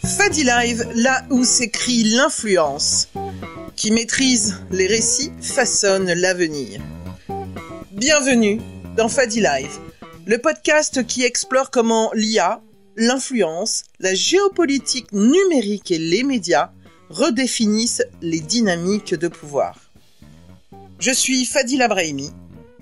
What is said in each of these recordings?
Fadi Live, là où s'écrit l'influence. Qui maîtrise les récits façonne l'avenir. Bienvenue dans Fadi Live, le podcast qui explore comment l'IA, l'influence, la géopolitique numérique et les médias redéfinissent les dynamiques de pouvoir. Je suis Fadila Brahimi.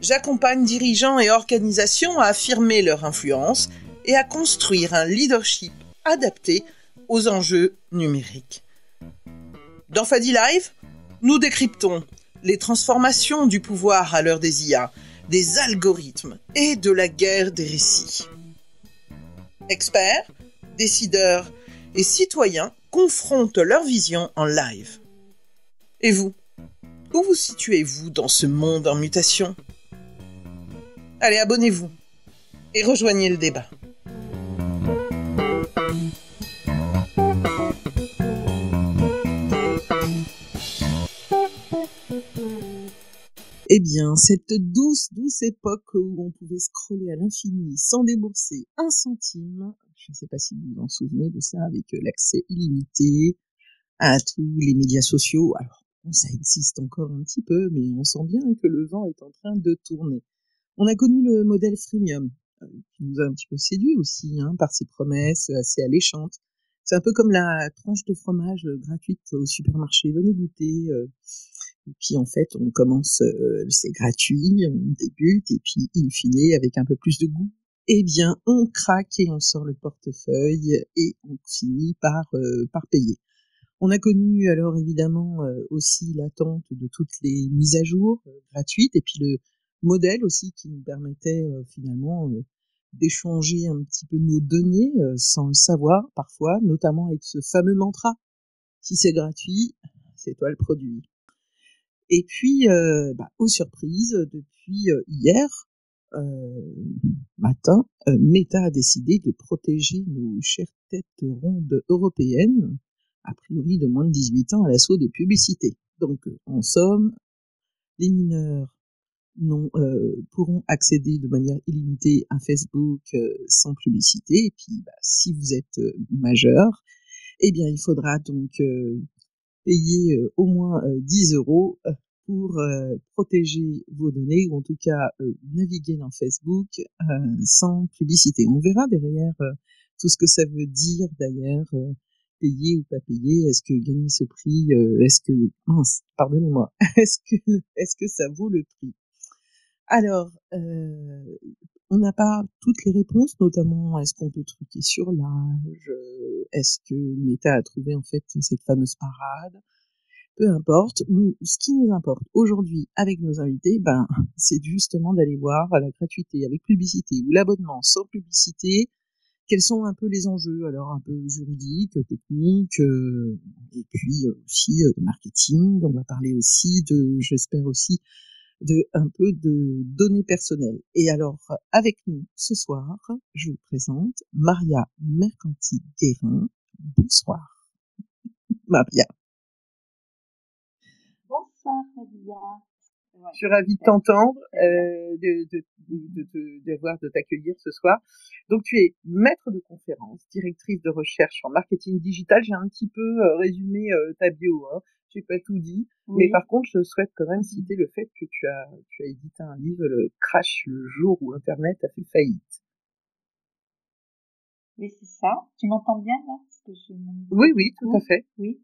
J'accompagne dirigeants et organisations à affirmer leur influence et à construire un leadership adapté aux enjeux numériques. Dans Fadi Live, nous décryptons les transformations du pouvoir à l'heure des IA, des algorithmes et de la guerre des récits. Experts, décideurs et citoyens confrontent leur vision en live. Et vous, où vous situez-vous dans ce monde en mutation ? Allez, abonnez-vous et rejoignez le débat. Eh bien, cette douce époque où on pouvait scroller à l'infini sans débourser un centime, je ne sais pas si vous vous en souvenez de cela, avec l'accès illimité à tous les médias sociaux. Alors, bon, ça existe encore un petit peu, mais on sent bien que le vent est en train de tourner. On a connu le modèle freemium, qui nous a un petit peu séduit aussi, par ses promesses assez alléchantes. C'est un peu comme la tranche de fromage gratuite au supermarché. Venez goûter. Et puis en fait, on commence, c'est gratuit, on débute, et puis in fine, avec un peu plus de goût, eh bien, on craque et on sort le portefeuille et on finit par payer. On a connu alors évidemment aussi l'attente de toutes les mises à jour gratuites, et puis le modèle aussi qui nous permettait finalement d'échanger un petit peu nos données sans le savoir parfois, notamment avec ce fameux mantra: si c'est gratuit, c'est toi le produit. Et puis, aux surprises, depuis hier matin, Meta a décidé de protéger nos chères têtes rondes européennes, a priori de moins de 18 ans, à l'assaut des publicités. Donc, en somme, les mineurs pourront accéder de manière illimitée à Facebook sans publicité. Et puis, si vous êtes majeur, eh bien, il faudra donc payer au moins 10 € pour protéger vos données, ou en tout cas naviguer dans Facebook sans publicité. On verra derrière tout ce que ça veut dire d'ailleurs, payer ou pas payer. Est-ce que gagner ce prix, est-ce que ça vaut le prix ? Alors, on n'a pas toutes les réponses, notamment est-ce qu'on peut truquer sur l'âge, est-ce que Meta a trouvé en fait cette fameuse parade ? Peu importe, ce qui nous importe aujourd'hui avec nos invités, c'est justement d'aller voir la gratuité avec publicité ou l'abonnement sans publicité, quels sont un peu les enjeux, alors un peu juridiques, techniques, et puis aussi de marketing. On va parler aussi j'espère aussi, un peu de données personnelles. Et alors, avec nous ce soir, je vous présente Maria Mercanti-Guérin. Bonsoir, Maria. Bonsoir, Fadila. Ouais. Je suis ravie de t'entendre, de t'accueillir ce soir. Donc, tu es maître de conférence, directrice de recherche en marketing digital. J'ai un petit peu résumé ta bio, j'ai pas tout dit, oui. Mais par contre, je souhaite quand même citer le fait que tu as édité un livre, le Crash, le jour où Internet a fait faillite. Oui, c'est ça. Tu m'entends bien là? Parce que oui, tout à fait. Oui.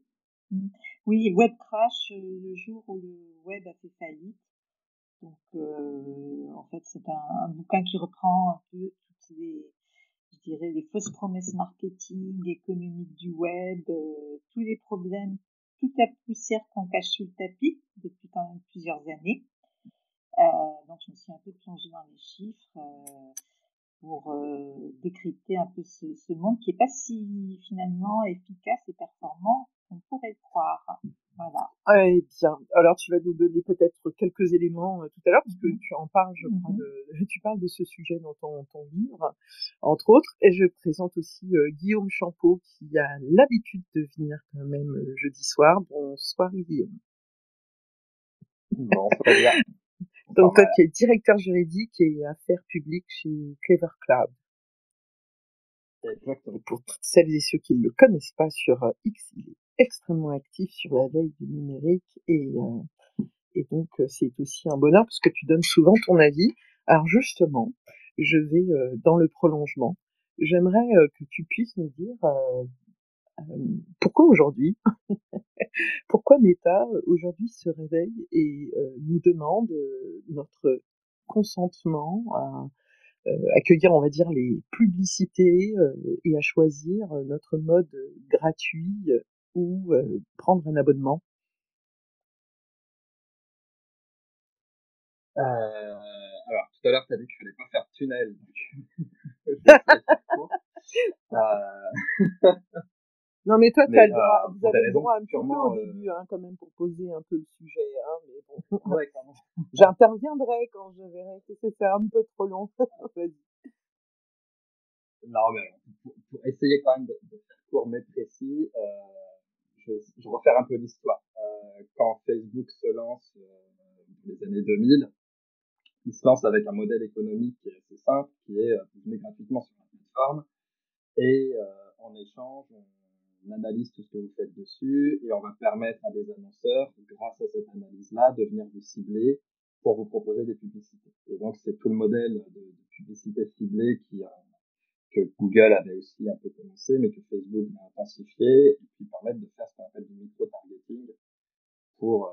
Oui, Web Crash, le jour où le web a fait faillite. Donc, en fait, c'est un bouquin qui reprend un peu toutes les fausses promesses marketing, économiques du web, tous les problèmes, toute la poussière qu'on cache sous le tapis depuis quand même plusieurs années. Donc, je me suis un peu plongée dans les chiffres pour décrypter un peu ce monde qui est pas si finalement efficace et performant qu'on pourrait le croire. Voilà. Eh bien, alors tu vas nous donner peut-être quelques éléments tout à l'heure, parce que tu en parles, je crois, tu parles de ce sujet dans ton livre, entre autres, et je présente aussi Guillaume Champeau, qui a l'habitude de venir quand même jeudi soir. Bonsoir Guillaume. Bon, ça va bien. Donc toi, tu es directeur juridique et affaires publiques chez Clever Cloud. Et pour toutes celles et ceux qui ne le connaissent pas sur X, il est extrêmement actif sur la veille du numérique et donc c'est aussi un bonheur parce que tu donnes souvent ton avis. Alors justement, je vais dans le prolongement. J'aimerais que tu puisses nous dire pourquoi aujourd'hui, pourquoi Meta aujourd'hui se réveille et nous demande notre consentement à accueillir, on va dire, les publicités et à choisir notre mode gratuit ou prendre un abonnement. Alors, tout à l'heure, tu as dit que je n'allais pas faire de tunnel, donc je vais essayer de faire court. Non, mais toi, Mais, le droit, vous pour des avez le raisons droit un petit peu purement... au début, hein, quand même, pour poser un peu le sujet. Hein, mais bon, Ouais, quand même. j'interviendrai quand je verrai que c'est un peu trop long. Vas-y. Non, mais pour essayer quand même de faire court mais précis, je vais refaire un peu l'histoire. Quand Facebook se lance dans les années 2000, il se lance avec un modèle économique qui est assez simple, qui est vous venez gratuitement sur la plateforme et en échange, on analyse tout ce que vous faites dessus et on va permettre à des annonceurs, grâce à cette analyse-là, de venir vous cibler pour vous proposer des publicités. Et donc, c'est tout le modèle de publicité ciblée que Google avait aussi un peu commencé, mais que Facebook a intensifié, et qui permettent de faire ce qu'on appelle du micro-targeting pour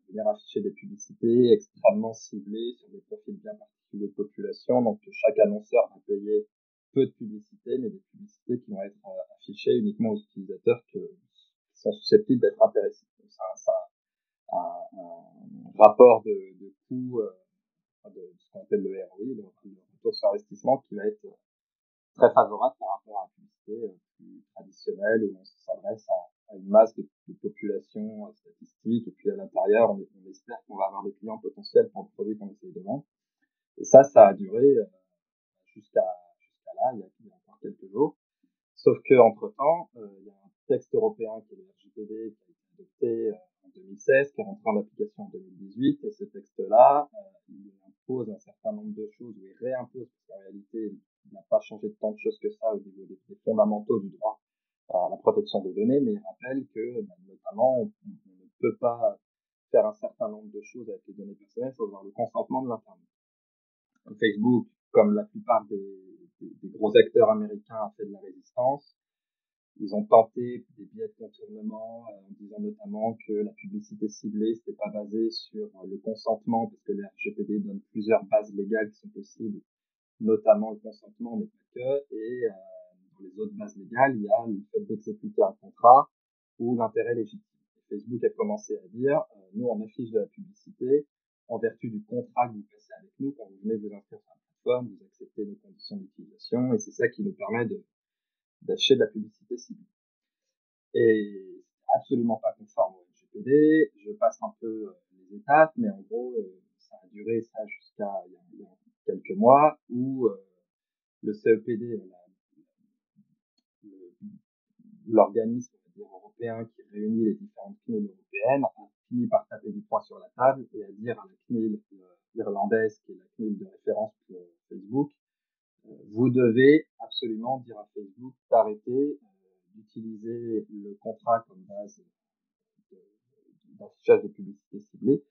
venir afficher des publicités extrêmement ciblées sur des profils bien particuliers de population. Donc, chaque annonceur va payer peu de publicités, mais des publicités qui vont être affichées uniquement aux utilisateurs qui sont susceptibles d'être intéressés. Donc, ça un rapport de coût de ce qu'on appelle le ROI, le retour sur investissement, qui va être très favorable par rapport à la publicité plus traditionnelle où on s'adresse à une masse de population statistique et puis à l'intérieur on espère qu'on va avoir des clients potentiels pour le produit qu'on essaie de vendre. Et ça a duré jusqu'à là, il y a encore quelques jours. Sauf que entre temps, il y a un texte européen qui est le RGPD qui a été adopté en 2016, qui est rentré en application en 2018, et ce texte-là, il impose un certain nombre de choses, ou il réimpose, parce qu'en réalité, il n'a pas changé de tant de choses que ça au niveau des fondamentaux du droit à la protection des données, mais il rappelle que, notamment, on ne peut pas faire un certain nombre de choses avec les données personnelles sans avoir le consentement de l'internaute. Facebook, comme la plupart des gros acteurs américains, a fait de la résistance. Ils ont tenté des biais de contournement en disant notamment que la publicité ciblée n'était pas basée sur le consentement, parce que le RGPD donne plusieurs bases légales qui sont possibles, notamment le consentement, mais pas que. Et dans les autres bases légales, il y a le fait d'exécuter un contrat ou l'intérêt légitime. Et Facebook a commencé à dire, nous on affiche de la publicité en vertu du contrat que vous passez avec nous quand vous venez vous inscrire sur la plateforme, vous acceptez nos conditions d'utilisation, et c'est ça qui nous permet d'acheter de la publicité ciblée. Et c'est absolument pas conforme au RGPD. Je passe un peu les étapes, mais en gros, ça a duré ça jusqu'à il y a quelques mois où le CEPD, l'organisme européen qui réunit les différentes CNIL européennes, a fini par taper du poing sur la table et à dire à la CNIL irlandaise, qui est la CNIL de référence pour Facebook, vous devez absolument dire à Facebook d'arrêter d'utiliser le contrat comme base d'affichage des publicités ciblées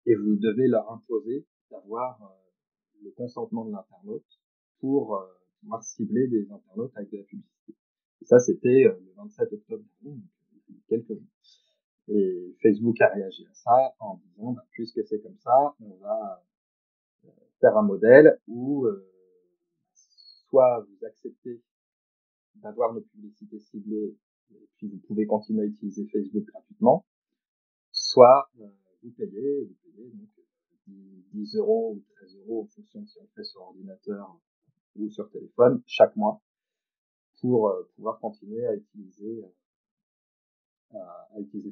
et vous devez leur imposer d'avoir le consentement de l'internaute pour pouvoir cibler des internautes avec de la publicité. Et ça, c'était le 27 octobre dernier, donc il y a quelques jours. Et Facebook a réagi à ça en disant, bah, puisque c'est comme ça, on va faire un modèle où soit vous acceptez d'avoir nos publicités ciblées et puis vous pouvez continuer à utiliser Facebook gratuitement, soit vous payez donc 10 euros ou 13 euros en fonction de si on le fait sur ordinateur ou sur téléphone chaque mois pour pouvoir continuer à utiliser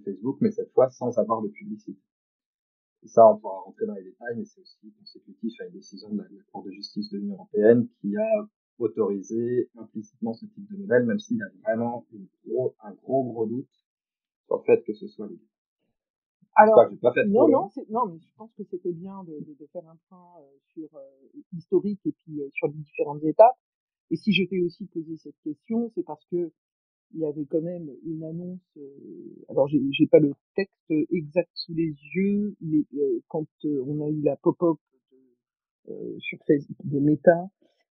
Facebook, mais cette fois sans avoir de publicité. Et ça, on pourra rentrer dans les détails, mais c'est aussi consécutif à une décision de la Cour de justice de l'Union européenne qui a autorisé implicitement ce type de modèle, même s'il y a vraiment un gros doute sur le fait que ce soit légal. Alors, J'ai pas fait non, trop non, mais je pense que c'était bien de faire un point sur historique et puis sur les différentes étapes. Et si je t'ai aussi posé cette question, c'est parce que il y avait quand même une annonce. Alors j'ai pas le texte exact sous les yeux, mais quand on a eu la pop-up sur Facebook de Meta,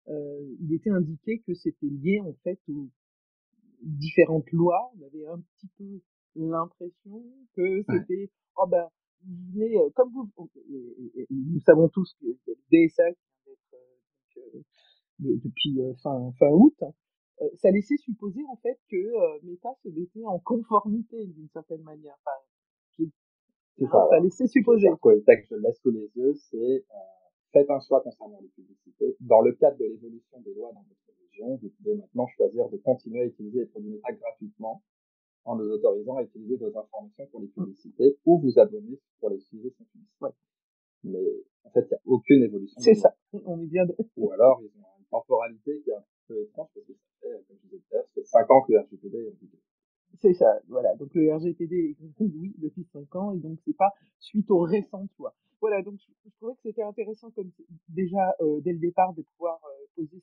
il était indiqué que c'était lié en fait aux différentes lois. On avait un petit peu l'impression que Ouais. c'était oh ben vous venez comme vous et nous savons tous qu'il y a le DSA qui vient d'être depuis fin août. Ça laissait supposer en fait que Meta se mettait en conformité d'une certaine manière. Enfin, j'ai- C'est ça. ça Alors, laissait supposer. le texte, je le laisse sous les yeux, c'est faites un choix concernant les publicités. Dans le cadre de l'évolution des lois dans votre région, vous pouvez maintenant choisir de continuer à utiliser les produits Meta gratuitement en nous autorisant à utiliser vos informations pour les publicités ou vous abonner pour les utiliser sans publicité. Ouais. Mais en fait, il n'y a aucune évolution. C'est ça. On est bien. Ou alors, ils ont une temporalité qui est un peu étrange parce que ça fait, comme je disais tout à l'heure, ça fait 5 ans que le RGPD est en vigueur. C'est ça, voilà. Donc le RGPD, oui, depuis 5 ans, et donc c'est pas suite aux récentes lois. Voilà, donc je trouvais que c'était intéressant comme déjà dès le départ de pouvoir poser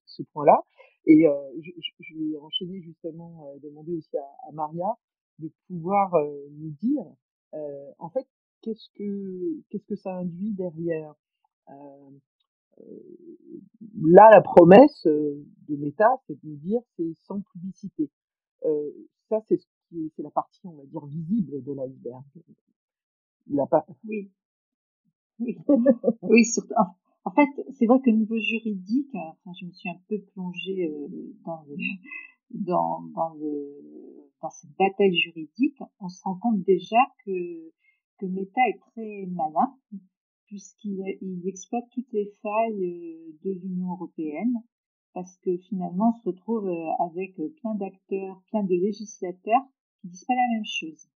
ce point-là. Et je vais enchaîner justement, demander aussi à Maria de pouvoir nous dire en fait qu'est-ce que ça induit derrière. Euh, Là, la promesse de Meta, c'est de nous dire c'est sans publicité. Euh, Ça, c'est la partie, on va dire, visible de l'iceberg. La pa- Oui, oui, oui, surtout. En fait, c'est vrai que niveau juridique, enfin, je me suis un peu plongée dans le, dans cette bataille juridique. On se rend compte déjà que Meta est très malin puisqu'il exploite toutes les failles de l'Union européenne, parce que finalement, on se retrouve avec plein d'acteurs, plein de législateurs qui disent pas la même chose.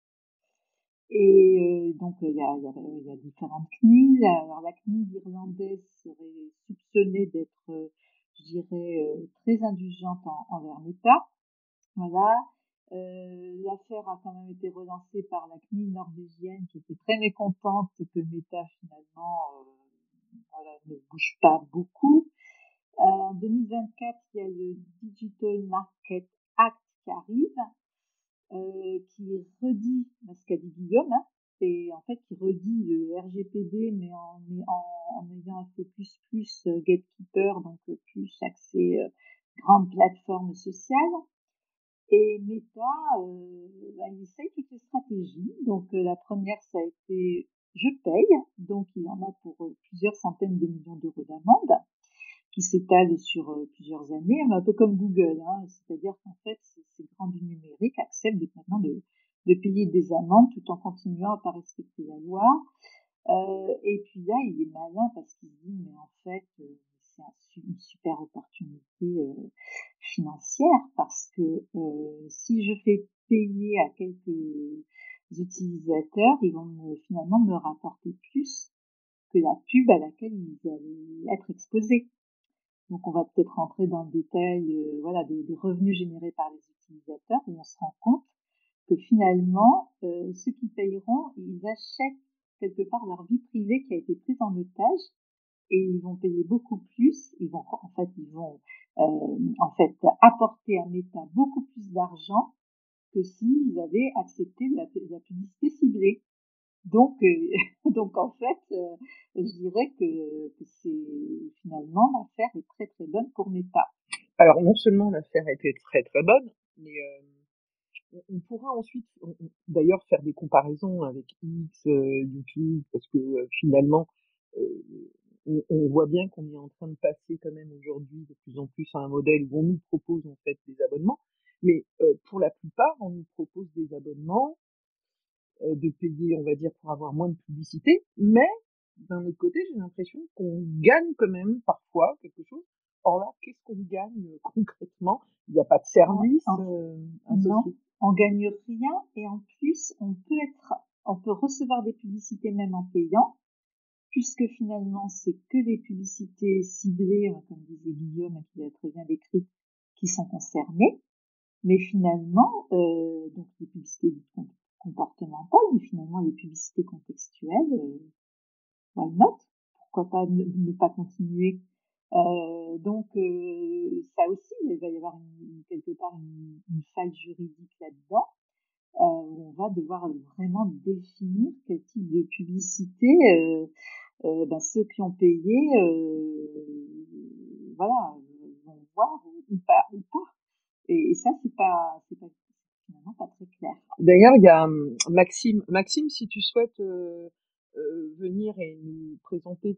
Et donc, il y a différentes CNIL. Alors, la CNIL irlandaise serait soupçonnée d'être, je dirais, très indulgente envers Meta. Voilà. L'affaire a quand même été relancée par la CNIL norvégienne qui était très mécontente que Meta finalement voilà, ne bouge pas beaucoup. En 2024, il y a le Digital Market Act qui arrive, qui redit ce qu'a dit Guillaume, hein, c'est en fait qui redit le RGPD mais en ayant un focus plus gatekeeper, donc plus accès grande plateforme sociale. Et Meta, il essaye toutes les stratégies. Donc la première, ça a été je paye, donc il en a pour plusieurs centaines de millions d'euros d'amende qui s'étalent sur plusieurs années, un peu comme Google, hein, c'est-à-dire qu'en fait ces grands du numérique acceptent maintenant de payer des amendes tout en continuant à pas respecter la loi. Et puis là, il est malin parce qu'il se dit, mais en fait, c'est une super opportunité financière parce que si je fais payer à quelques utilisateurs, ils vont finalement me rapporter plus que la pub à laquelle ils allaient être exposés. Donc on va peut-être rentrer dans le détail voilà, des revenus générés par les utilisateurs et on se rend compte que finalement, ceux qui payeront, ils achètent quelque part leur vie privée qui a été prise en otage et ils vont payer beaucoup plus. Ils vont en fait apporter à Meta beaucoup plus d'argent que s'ils avaient accepté de la publicité ciblée. Donc, donc en fait, je dirais que c'est finalement l'affaire est très très bonne pour Meta. Alors non seulement l'affaire a été très très bonne, mais on pourra ensuite d'ailleurs faire des comparaisons avec X, YouTube, parce que finalement, euh, on voit bien qu'on est en train de passer quand même aujourd'hui de plus en plus à un modèle où on nous propose en fait des abonnements, mais pour la plupart, on nous propose des abonnements de payer, on va dire, pour avoir moins de publicité, mais d'un autre côté, j'ai l'impression qu'on gagne quand même parfois quelque chose. Or là, qu'est-ce qu'on gagne concrètement? Il n'y a pas de service associé. Non, on gagne rien et en plus, on peut recevoir des publicités même en payant, puisque finalement, c'est que des publicités ciblées, comme disait Guillaume, qui l'a très bien décrit, qui sont concernées. Mais finalement, donc les publicités comportementales, mais finalement les publicités contextuelles, why not? Pourquoi pas ne pas continuer? Donc là aussi, il va y avoir quelque part une faille juridique là-dedans, où on va devoir vraiment définir quel type de publicité ceux qui ont payé, voilà, vont voir ou pas. Et ça, c'est pas finalement pas très clair. D'ailleurs, il y a Maxime, si tu souhaites venir et nous présenter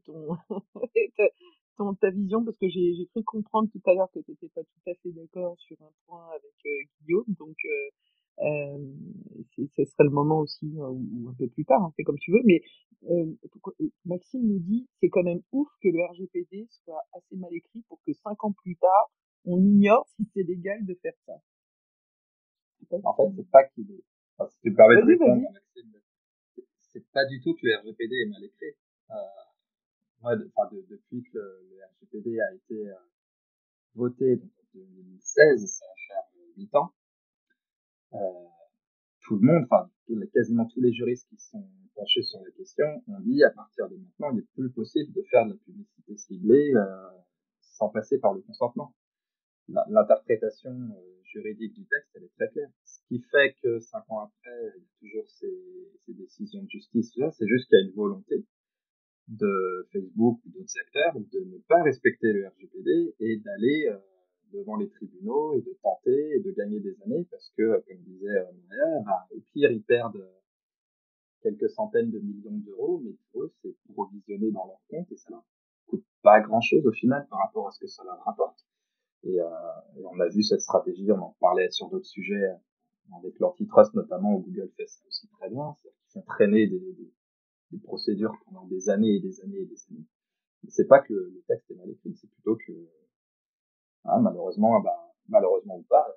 ta vision, parce que j'ai cru comprendre tout à l'heure que tu n'étais pas tout à fait d'accord sur un point avec Guillaume, donc ce serait le moment aussi, ou un peu plus tard, hein, c'est comme tu veux, mais Maxime nous dit c'est quand même ouf que le RGPD soit assez mal écrit pour que 5 ans plus tard, on ignore si c'est légal de faire ça. En fait, c'est pas qu'il est. Enfin, si tu me permets de Vas-y, répondre, vas-y. Maxime, c'est pas du tout que le RGPD est mal écrit. Moi, depuis que le RGPD a été voté donc, en 2016, ça va faire 8 ans, euh, tout le monde, enfin quasiment tous les juristes qui sont penchés sur la question ont dit à partir de maintenant, il n'est plus possible de faire de la publicité ciblée sans passer par le consentement. L'interprétation juridique du texte, elle est très claire. Ce qui fait que 5 ans après, il y a toujours ces décisions de justice là, c'est juste qu'il y a une volonté de Facebook ou d'autres acteurs de ne pas respecter le RGPD et d'aller devant les tribunaux et de tenter et de gagner des années parce que, comme disait Maria, au pire, ils perdent quelques centaines de millions d'euros, mais pour eux, c'est provisionné dans leur compte et ça leur coûte pas grand-chose au final par rapport à ce que ça leur rapporte. Et on a vu cette stratégie, on en parlait sur d'autres sujets avec l'antitrust notamment, où Google fait ça aussi très bien, c'est-à-dire qu'ils font traîner des procédures pendant des années et des années et des années. C'est pas que le texte est mal écrit, c'est plutôt que malheureusement ou pas,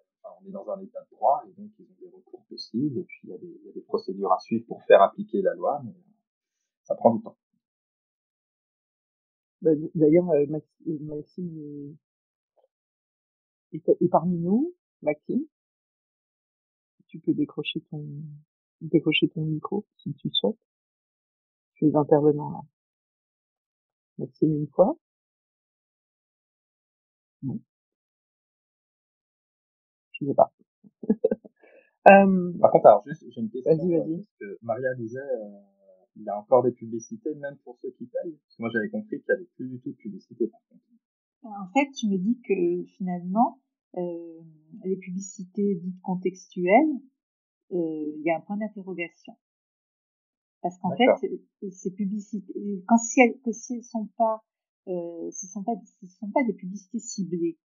on est dans un état de droit et donc ils ont des recours possibles et puis il y a des procédures à suivre pour faire appliquer la loi, mais ça prend du temps. D'ailleurs, Maxime est parmi nous. Maxime, tu peux décrocher ton micro si tu souhaites. Les intervenants là. Maxime une fois. Non, je sais pas. Par contre, alors juste, j'ai une question, Vas-y. parce que Maria disait, il y a encore des publicités, même pour ceux qui payent. Parce que moi, j'avais compris qu'il y avait plus du tout de publicité, par contre. En fait, je me dis que finalement, les publicités dites contextuelles, il y a un point d'interrogation. Parce qu'en fait, ces publicités, si elles sont pas, ce sont pas des publicités ciblées,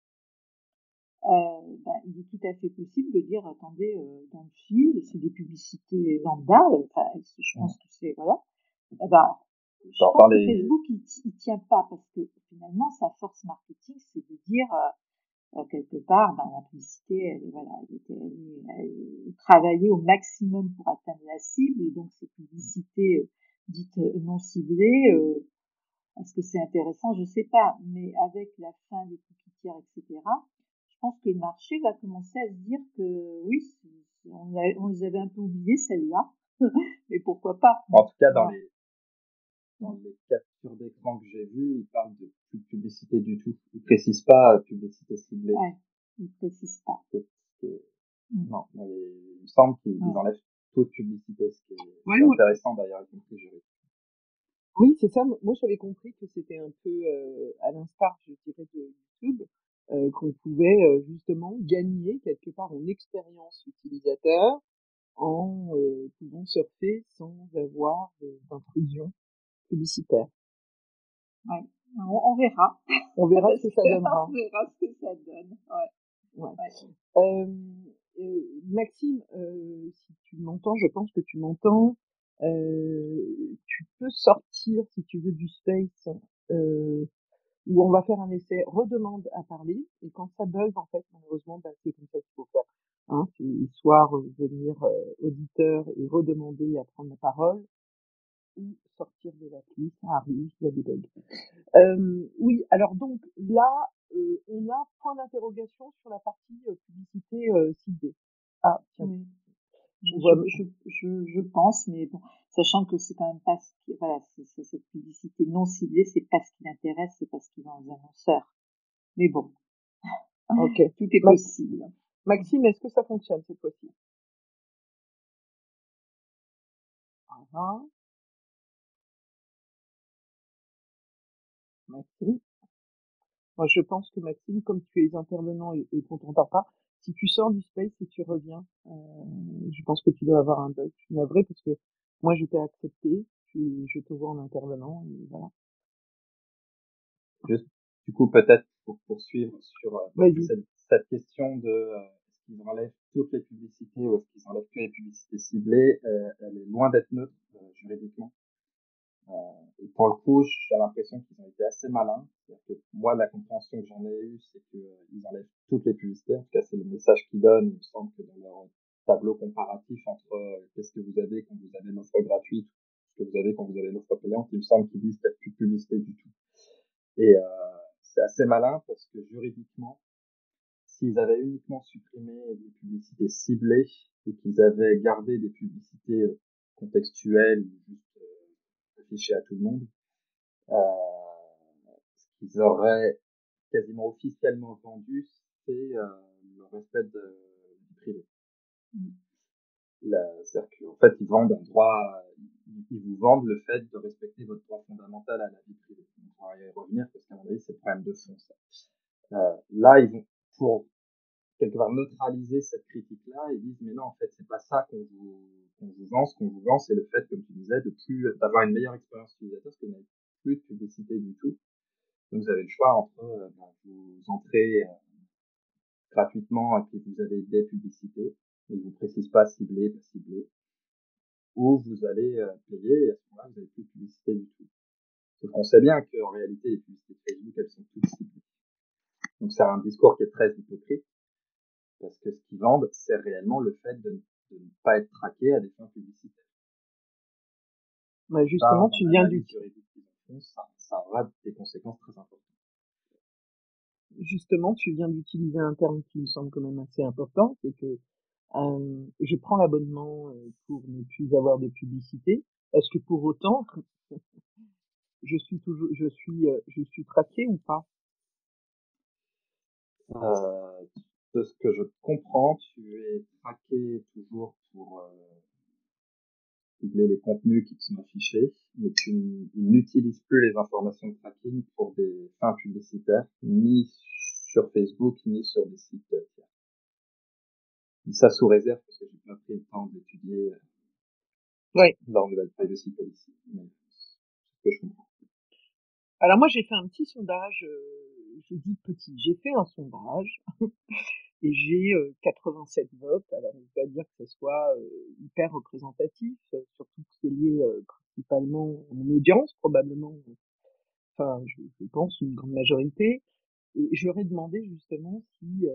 il est tout à fait possible de dire, attendez, dans le fil, c'est des publicités lambda, je pense que c'est, voilà. Je pense que Facebook, il tient pas, parce que finalement, sa force marketing, c'est de dire, quelque part, la publicité, elle est travaillée au maximum pour atteindre la cible, donc ces publicités dites non ciblées, est-ce que c'est intéressant? Je sais pas, mais avec la fin des cookies tiers, etc., je pense que le marché va commencer à se dire que oui, on les avait un peu oubliées, celles-là, mais pourquoi pas? En tout cas, dans les captures d'écran que j'ai vues, ils parlent de plus de publicité du tout. Ils précisent pas publicité ciblée. Ouais, ils précisent pas. Non, il me semble qu'ils enlèvent toute publicité, ce qui est intéressant d'ailleurs, y compris juridique. Oui, c'est ça. Moi, j'avais compris que c'était un peu à l'instar, je dirais, de YouTube, qu'on pouvait justement gagner quelque part en expérience utilisateur en pouvant surfer sans avoir d'intrusion publicitaire. Ouais, on verra. On verra ce que ça donnera. On verra ce que ça donne. Ouais. Maxime, si tu m'entends, je pense que tu m'entends. Tu peux sortir, si tu veux, du space où on va faire un essai, redemande à parler, et quand ça buzz, en fait, malheureusement, c'est comme ça qu'il faut faire. Hein, c'est soit revenir auditeur et redemander à prendre la parole, ou sortir de l'appli, ça arrive, il y a des bugs. Oui, alors donc là, on a point d'interrogation sur la partie publicité ciblée. Ah, tiens. Oui. Je pense, mais bon, sachant que c'est quand même pas cette publicité non ciblée, c'est pas ce qui l'intéresse, c'est parce qu'il est dans les annonceurs. Mais bon. Ok. Tout est Max- possible. Maxime, est-ce que ça fonctionne cette fois-ci? Ah, Maxime. Moi, je pense que Maxime, comme tu es intervenant et qu'on t'entend pas, si tu sors du space et tu reviens, je pense que tu dois avoir un bug. Je suis navrée parce que moi, je t'ai accepté, puis je te vois en intervenant, et voilà. Juste, du coup, peut-être pour poursuivre sur Vas-y. cette question de est-ce qu'ils enlèvent toutes les publicités ou est-ce qu'ils enlèvent que les publicités ciblées, elle est loin d'être neutre juridiquement. Et pour le coup, j'ai l'impression qu'ils ont été assez malins. C'est-à-dire que moi, la compréhension que j'en ai eue, c'est qu'ils enlèvent toutes les publicités. En tout cas, c'est le message qu'ils donnent. Il me semble que dans leur tableau comparatif entre qu'est-ce que vous avez quand vous avez l'offre gratuite, ce que vous avez quand vous avez l'offre payante, il me semble qu'ils disent qu'il n'y a plus de publicité du tout. Et c'est assez malin parce que juridiquement, s'ils avaient uniquement supprimé des publicités ciblées et qu'ils avaient gardé des publicités contextuelles ou juste affichées à tout le monde, euh, ce qu'ils auraient quasiment officiellement vendu, c'est le respect du privé. C'est-à-dire qu'en fait, ils vendent un droit, ils vous vendent le fait de respecter votre droit fondamental à la vie privée. On va y revenir parce qu'à mon avis, c'est le problème de fond, ça. Là, ils vont, pour quelque part neutraliser cette critique-là, ils disent, mais non, en fait, c'est pas ça qu'on vous vend. Ce qu'on vous vend, c'est le fait, comme tu disais, d'avoir une meilleure expérience utilisateur, parce que vous n'avez plus de publicité du tout. Donc, vous avez le choix entre, vous entrez gratuitement et puis vous avez des publicités, mais ils vous précisent pas ciblé, pas ciblé, ou vous allez payer et à ce moment-là, vous n'avez plus de publicité du tout. Sauf qu'on sait bien qu'en réalité, les publicités de Facebook, elles sont toutes ciblées. Donc, c'est un discours qui est très hypocrite. Parce que ce qu'ils vendent, c'est réellement le fait de ne pas être traqué à des fins publicitaires. Bah, Ça, justement, dans tu viens l'analyse juridique qu'ils en font, ça aura des conséquences très importantes. d'utiliser un terme qui me semble quand même assez important, c'est que je prends l'abonnement pour ne plus avoir de publicité. Est-ce que pour autant, je suis traqué ou pas? De ce que je comprends, tu es traqué toujours pour cibler les contenus qui te sont affichés, mais ils n'utilisent plus les informations de tracking pour des fins publicitaires, ni sur Facebook, ni sur des sites tiers. Je dis ça sous réserve parce que j'ai pas pris le temps d'étudier Ouais. leur nouvelle privacy policy, mais c'est ce que je comprends. Alors moi, j'ai fait un petit sondage, je dis petit, j'ai fait un sondage et j'ai 87 votes. Alors on peut pas dire que ce soit hyper représentatif, surtout que c'est lié principalement à mon audience, probablement, enfin je pense une grande majorité. Et je leur ai demandé justement si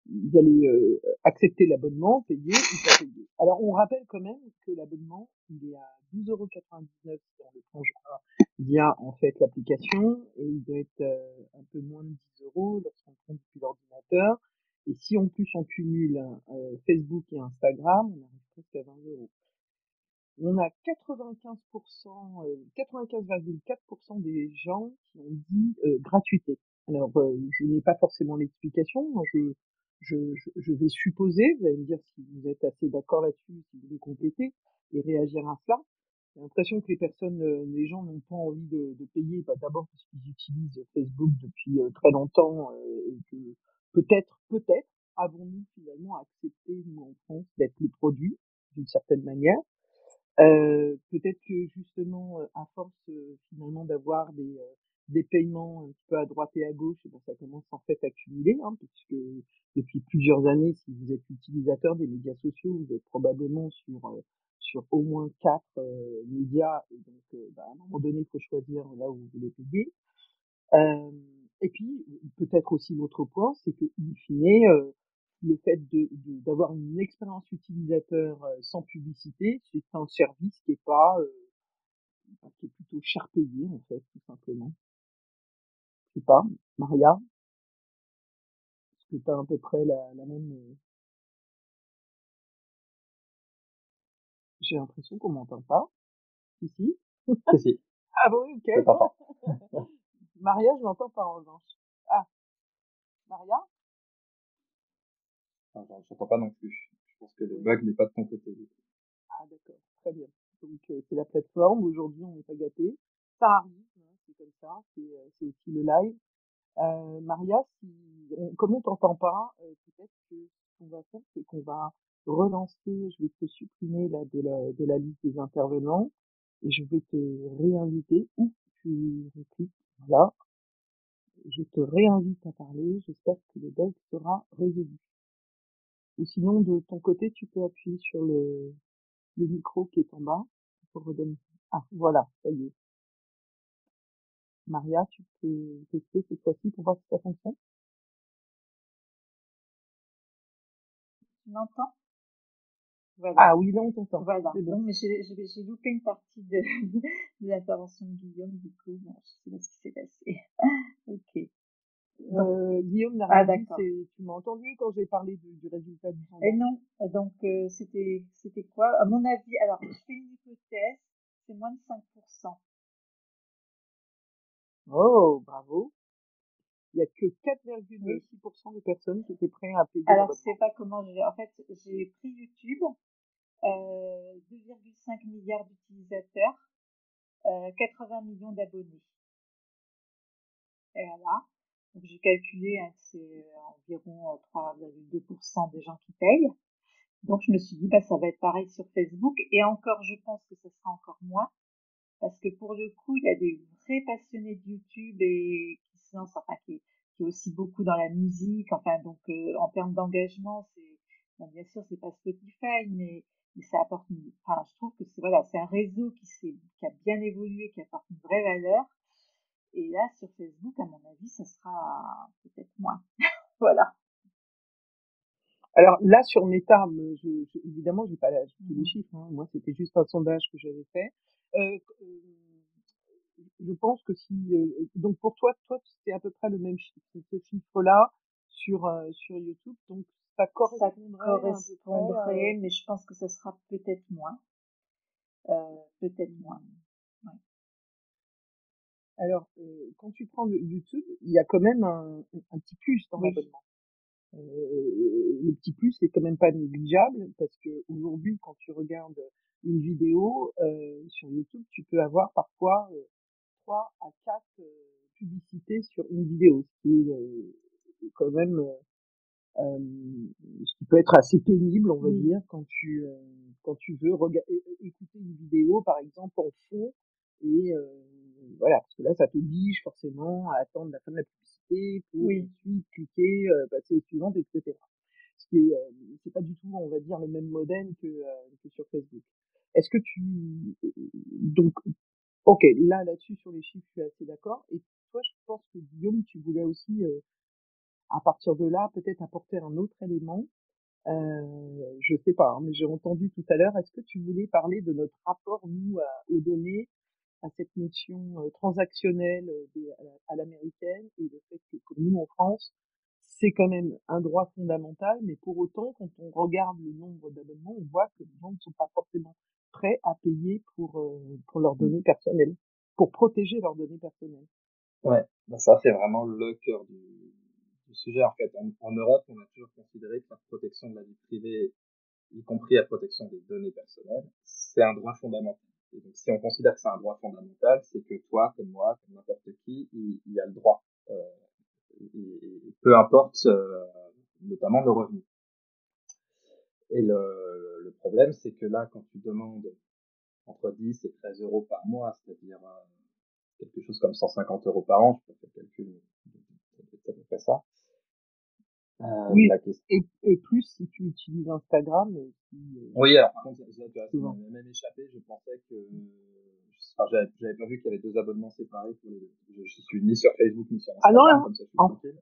ils allaient accepter l'abonnement, payer ou pas payer. Alors on rappelle quand même que l'abonnement, il est à 12,99 € si on le prend via en fait l'application et il doit être un peu moins de 10 € lorsqu'on le prend depuis l'ordinateur. Et si en plus on cumule Facebook et Instagram, on arrive presque à 20 €. On a 95%, 95,4% des gens qui ont dit gratuité. Alors, je n'ai pas forcément l'explication. Moi, je vais supposer, vous allez me dire si vous êtes assez d'accord là-dessus, si vous voulez compléter et réagir à cela. J'ai l'impression que les gens n'ont pas envie de payer, bah, d'abord parce qu'ils utilisent Facebook depuis très longtemps et que peut-être, avons-nous finalement accepté, nous en France, d'être le produit d'une certaine manière. Peut-être que justement, à force finalement d'avoir des paiements un petit peu à droite et à gauche, et ben, ça commence en fait à cumuler, hein, puisque depuis plusieurs années, si vous êtes utilisateur des médias sociaux, vous êtes probablement sur au moins quatre médias, et donc bah, à un moment donné, il faut choisir là où vous voulez payer. Euh, et puis, peut-être aussi l'autre point, c'est que, in fine, le fait d'avoir une expérience utilisateur sans publicité, c'est un service qui est pas, qui est plutôt cher payé, en fait, tout simplement. Je sais pas, Maria, est-ce que tu as à peu près la même... J'ai l'impression qu'on m'entend pas. Ici. Si, si, Ah bon, je ok. t'entends. Maria, je l'entends pas en revanche. Ah, Maria? Enfin, j'entends pas non plus. Je pense que le Oui. bug n'est pas de ton côté. Du coup. Ah d'accord, très bien. Donc c'est la plateforme. Aujourd'hui, on n'est pas gâté. Ça arrive, hein, c'est comme ça. C'est aussi le live. Maria, comme on t'entend pas, peut-être que ce qu'on va faire, c'est qu'on va relancer. Je vais te supprimer là de la liste des intervenants et je vais te réinviter ou tu recliques. Voilà, je te réinvite à parler. J'espère que le bug sera résolu. Ou sinon, de ton côté, tu peux appuyer sur le micro qui est en bas pour redonner. Ah, voilà, ça y est. Maria, tu peux tester cette fois-ci pour voir si ça fonctionne? Tu m'entends? Voilà. Ah oui, là, on t'entend. Voilà. C'est Non, bon. mais j'ai loupé une partie de, de l'intervention de Guillaume, du coup, bon, je sais pas ce qui s'est passé. Ok. Donc, Guillaume n'a ah, rien dit, d'accord. tu m'as entendu quand j'ai parlé du résultat du Et sondage? non, donc, c'était quoi? À mon avis, alors, je fais une hypothèse, c'est moins de 5%. Oh, bravo. Il y a que Oui. 4,6% de personnes qui étaient prêtes à payer Alors, je sais l'abonnement. pas comment en fait, j'ai pris YouTube, 2,5 milliards d'utilisateurs, 80 millions d'abonnés. Et voilà. Donc, j'ai calculé hein, que c'est environ 3,2% des gens qui payent. Donc, je me suis dit, bah, ça va être pareil sur Facebook. Et encore, je pense que ce sera encore moins. Parce que pour le coup, il y a des vrais passionnés de YouTube et qui se lancent, enfin, qui est aussi beaucoup dans la musique. Enfin, donc, en termes d'engagement, bon, bien sûr, c'est pas Spotify, mais ça apporte enfin, je trouve que voilà, c'est un réseau qui a bien évolué, qui apporte une vraie valeur. Et là, sur Facebook, à mon avis, ça sera peut-être moins. Voilà. Alors là, sur Meta, évidemment, j'ai pas tous les Mhm. chiffres, hein. Moi, c'était juste un sondage que j'avais fait. Je pense que si, donc pour toi, c'est à peu près le même chiffre, ce chiffre-là sur YouTube. Donc ça Ça correspondrait à peu près. correspondrait, mais je pense que ça sera peut-être moins. Peut-être moins. Ouais. Alors, quand tu prends YouTube, il y a quand même un petit plus dans Oui, l'abonnement. Le petit plus c'est quand même pas négligeable parce que aujourd'hui, quand tu regardes une vidéo sur YouTube, tu peux avoir parfois 3 à 4 publicités sur une vidéo, ce qui est quand même ce qui peut être assez pénible, on va oui, dire, quand tu veux écouter une vidéo, par exemple, en fond, et voilà, parce que là, ça t'oblige forcément à attendre la fin de la publicité pour oui. ensuite cliquer, passer aux suivantes, etc. Ce qui est, c'est pas du tout, on va dire, le même modèle que sur Facebook. Est-ce que donc, ok, là-dessus, sur les chiffres, je suis assez d'accord. Et toi, je pense que Guillaume, tu voulais aussi, à partir de là, peut-être apporter un autre élément. Je sais pas, hein, mais j'ai entendu tout à l'heure. Est-ce que tu voulais parler de notre rapport, nous, aux données, à cette notion transactionnelle à l'américaine et le fait que pour nous, en France, c'est quand même un droit fondamental, mais pour autant, quand on regarde le nombre d'abonnements, on voit que les gens ne sont pas forcément prêts à payer pour leurs données personnelles, pour protéger leurs données personnelles. Ouais, bah ça c'est vraiment le cœur du sujet en fait. En Europe, on a toujours considéré que la protection de la vie privée, y compris la protection des données personnelles, c'est un droit fondamental. Et donc si on considère que c'est un droit fondamental, c'est que toi, comme moi, comme n'importe qui, il y a le droit. Et peu importe notamment le revenu. Et le problème, c'est que là, quand tu demandes entre 10 et 13 euros par mois, c'est-à-dire quelque chose comme 150 euros par an, je peux faire le calcul, c'est à peu près ça. Oui, La question. et plus si tu utilises Instagram, Oui, alors par contre, là, tu vois, ça souvent. m'avait même échappé. Je pensais que, enfin, j'avais pas vu qu'il y avait deux abonnements séparés pour les deux. Je suis ni sur Facebook ni sur Ah non, Instagram, non, comme ça, je suis en- tranquille.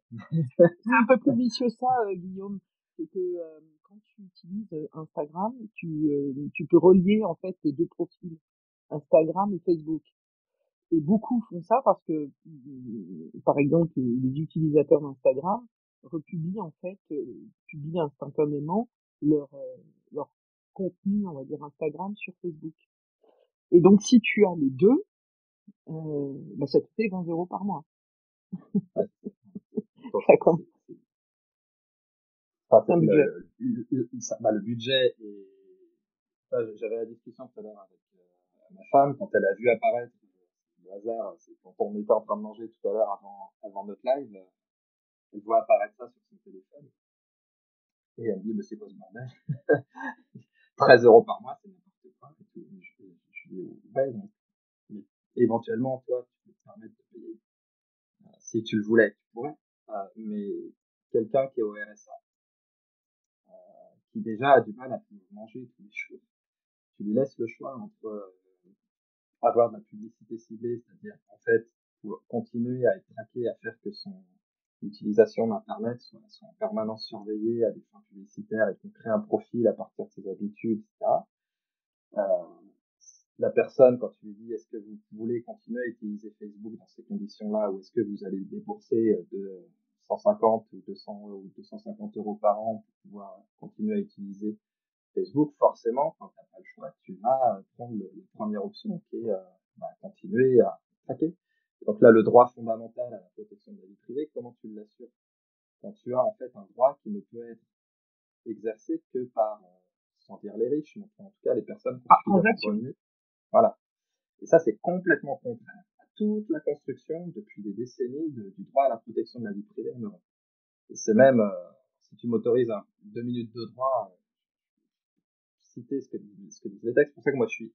c'est un peu plus vicieux ça, Guillaume. C'est que quand tu utilises Instagram, tu peux relier en fait les deux profils, Instagram et Facebook. Et beaucoup font ça parce que, par exemple, les utilisateurs d'Instagram republient en fait, publient instantanément leur contenu, on va dire Instagram sur Facebook. Et donc, si tu as les deux, bah, ça te fait 20 euros par mois. Ouais. Donc, Ça, quand Enfin, C'est un budget. le budget et j'avais la discussion tout à l'heure avec ma femme quand elle a vu apparaître le hasard, c'est quand on était en train de manger tout à l'heure avant notre live, elle voit apparaître ça sur son téléphone et elle me dit mais c'est quoi ce bordel? 13 euros par mois, c'est n'importe quoi. Et tout. Je dis ouais, donc, mais éventuellement toi tu peux te permettre de payer si tu le voulais, tu pourrais. Mais quelqu'un qui est au RSA, qui déjà a du mal à pouvoir manger tous les jours, tu lui laisses le choix entre avoir de la publicité ciblée, c'est-à-dire en fait pour continuer à être traqué, à faire que son utilisation d'internet soit en permanence surveillée à des fins publicitaires et qu'on crée un profil à partir de ses habitudes, etc. Euh, la personne, quand tu lui dis est-ce que vous voulez continuer à utiliser Facebook dans ces conditions-là ou est-ce que vous allez débourser de 150 ou 200 ou 250 euros par an pour pouvoir continuer à utiliser Facebook, forcément, quand tu n'as pas le choix, tu vas prendre la première option qui est continuer à traquer. Donc là, le droit fondamental à la protection de la vie privée, comment tu l'assures quand tu as en fait un droit qui ne peut être exercé que par, sans dire les riches, mais en tout cas les personnes qui ont suffisamment de revenus. Voilà. Et ça, c'est complètement contraire à toute la construction depuis des décennies du droit à la protection de la vie privée en Europe. Et c'est même, si tu m'autorises 2 minutes de droit, citer ce que disent les textes. C'est pour ça que moi, je suis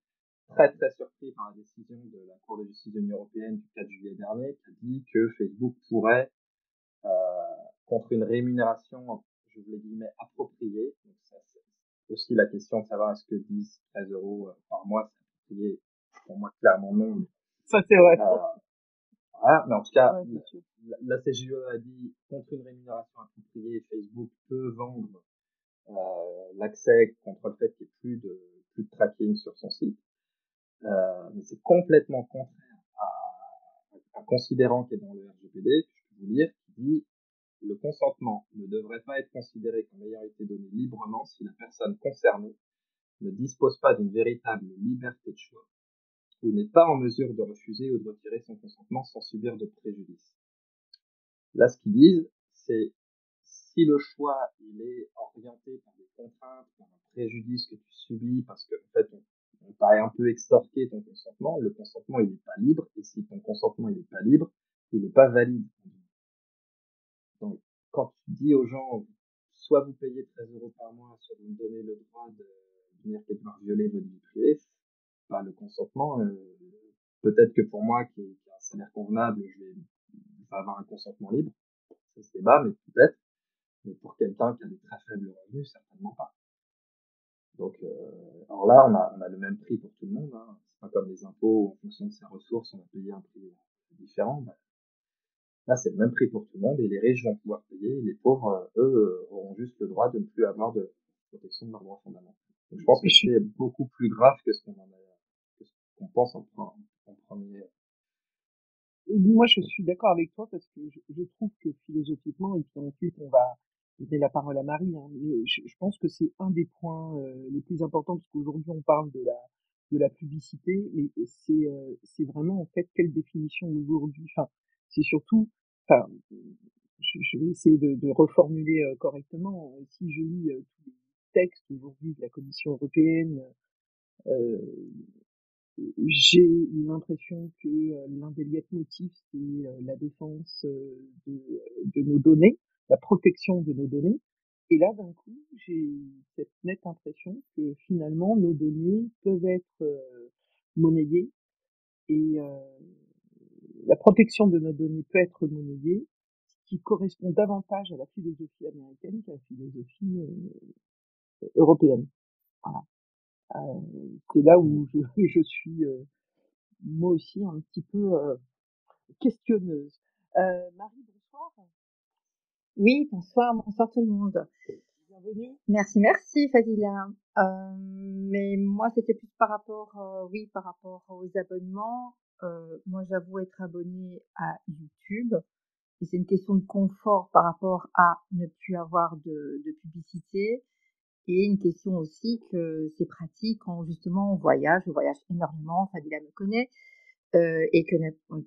très, très surpris par la décision de la Cour de justice de l'Union européenne du 4 juillet dernier, qui a dit que Facebook pourrait, euh, contre une rémunération, je vous les guillemets, appropriée. Donc, ça, c'est aussi la question de savoir est-ce que 10, 13 euros par mois, c'est approprié. Pour moi, clairement non. Ça, c'est vrai. Voilà. Mais en tout cas, Ouais, la CJUE a dit contre une rémunération appropriée, Facebook peut vendre l'accès contre le fait qu'il n'y ait plus de tracking sur son site. Mais c'est complètement contraire à un considérant qui est dans le RGPD, que je peux vous lire, qui dit le consentement ne devrait pas être considéré comme ayant été donné librement si la personne concernée ne dispose pas d'une véritable liberté de choix ou n'est pas en mesure de refuser ou de retirer son consentement sans subir de préjudice. Là, ce qu'ils disent, c'est si le choix il est orienté par des contraintes, par un préjudice que tu subis, parce que en fait on t'a un peu extorqué ton consentement, le consentement il n'est pas libre, et si ton consentement il n'est pas libre, il n'est pas valide. Donc quand tu dis aux gens, soit vous payez 13 euros par mois, soit vous me donnez le droit de venir quelque part violer votre vie privée, le consentement, peut-être que pour moi qui ai un salaire convenable, je vais avoir un consentement libre, ça se débat, mais peut-être. Mais pour quelqu'un qui a des très faibles revenus, certainement pas. Donc, alors là, on a le même prix pour tout le monde. Hein. C'est pas comme les impôts où, en fonction de ses ressources, on va payer un prix différent. Là, c'est le même prix pour tout le monde et les riches vont pouvoir payer. Et les pauvres, eux, auront juste le droit de ne plus avoir de protection de leurs droits fondamentaux. Donc, je pense que c'est beaucoup plus grave que ce qu'on pense en premier. Moi, je suis d'accord avec toi parce que je trouve que philosophiquement, et puis ensuite on va donner la parole à Marie, hein, mais je pense que c'est un des points les plus importants parce qu'aujourd'hui on parle de la publicité, mais c'est vraiment en fait quelle définition aujourd'hui. Enfin, c'est surtout, enfin, je vais essayer de reformuler correctement. Si je lis tous les textes aujourd'hui de la Commission européenne, euh, j'ai l'impression que l'un des leitmotifs, c'est la défense de nos données, la protection de nos données. Et là, d'un coup, j'ai cette nette impression que finalement, nos données peuvent être monnayées et la protection de nos données peut être monnayée, ce qui correspond davantage à la philosophie américaine qu'à la philosophie européenne. Voilà. C'est là où je suis moi aussi un petit peu questionneuse. Marie, bonsoir. Oui, bonsoir, bonsoir tout le monde. Bienvenue. Merci Fadila. Mais moi, c'était plus par rapport, par rapport aux abonnements. Moi, j'avoue être abonnée à YouTube. Et c'est une question de confort par rapport à ne plus avoir de publicité. Et une question aussi que c'est pratique quand justement on voyage. Je voyage énormément, Fadila me connaît. Et que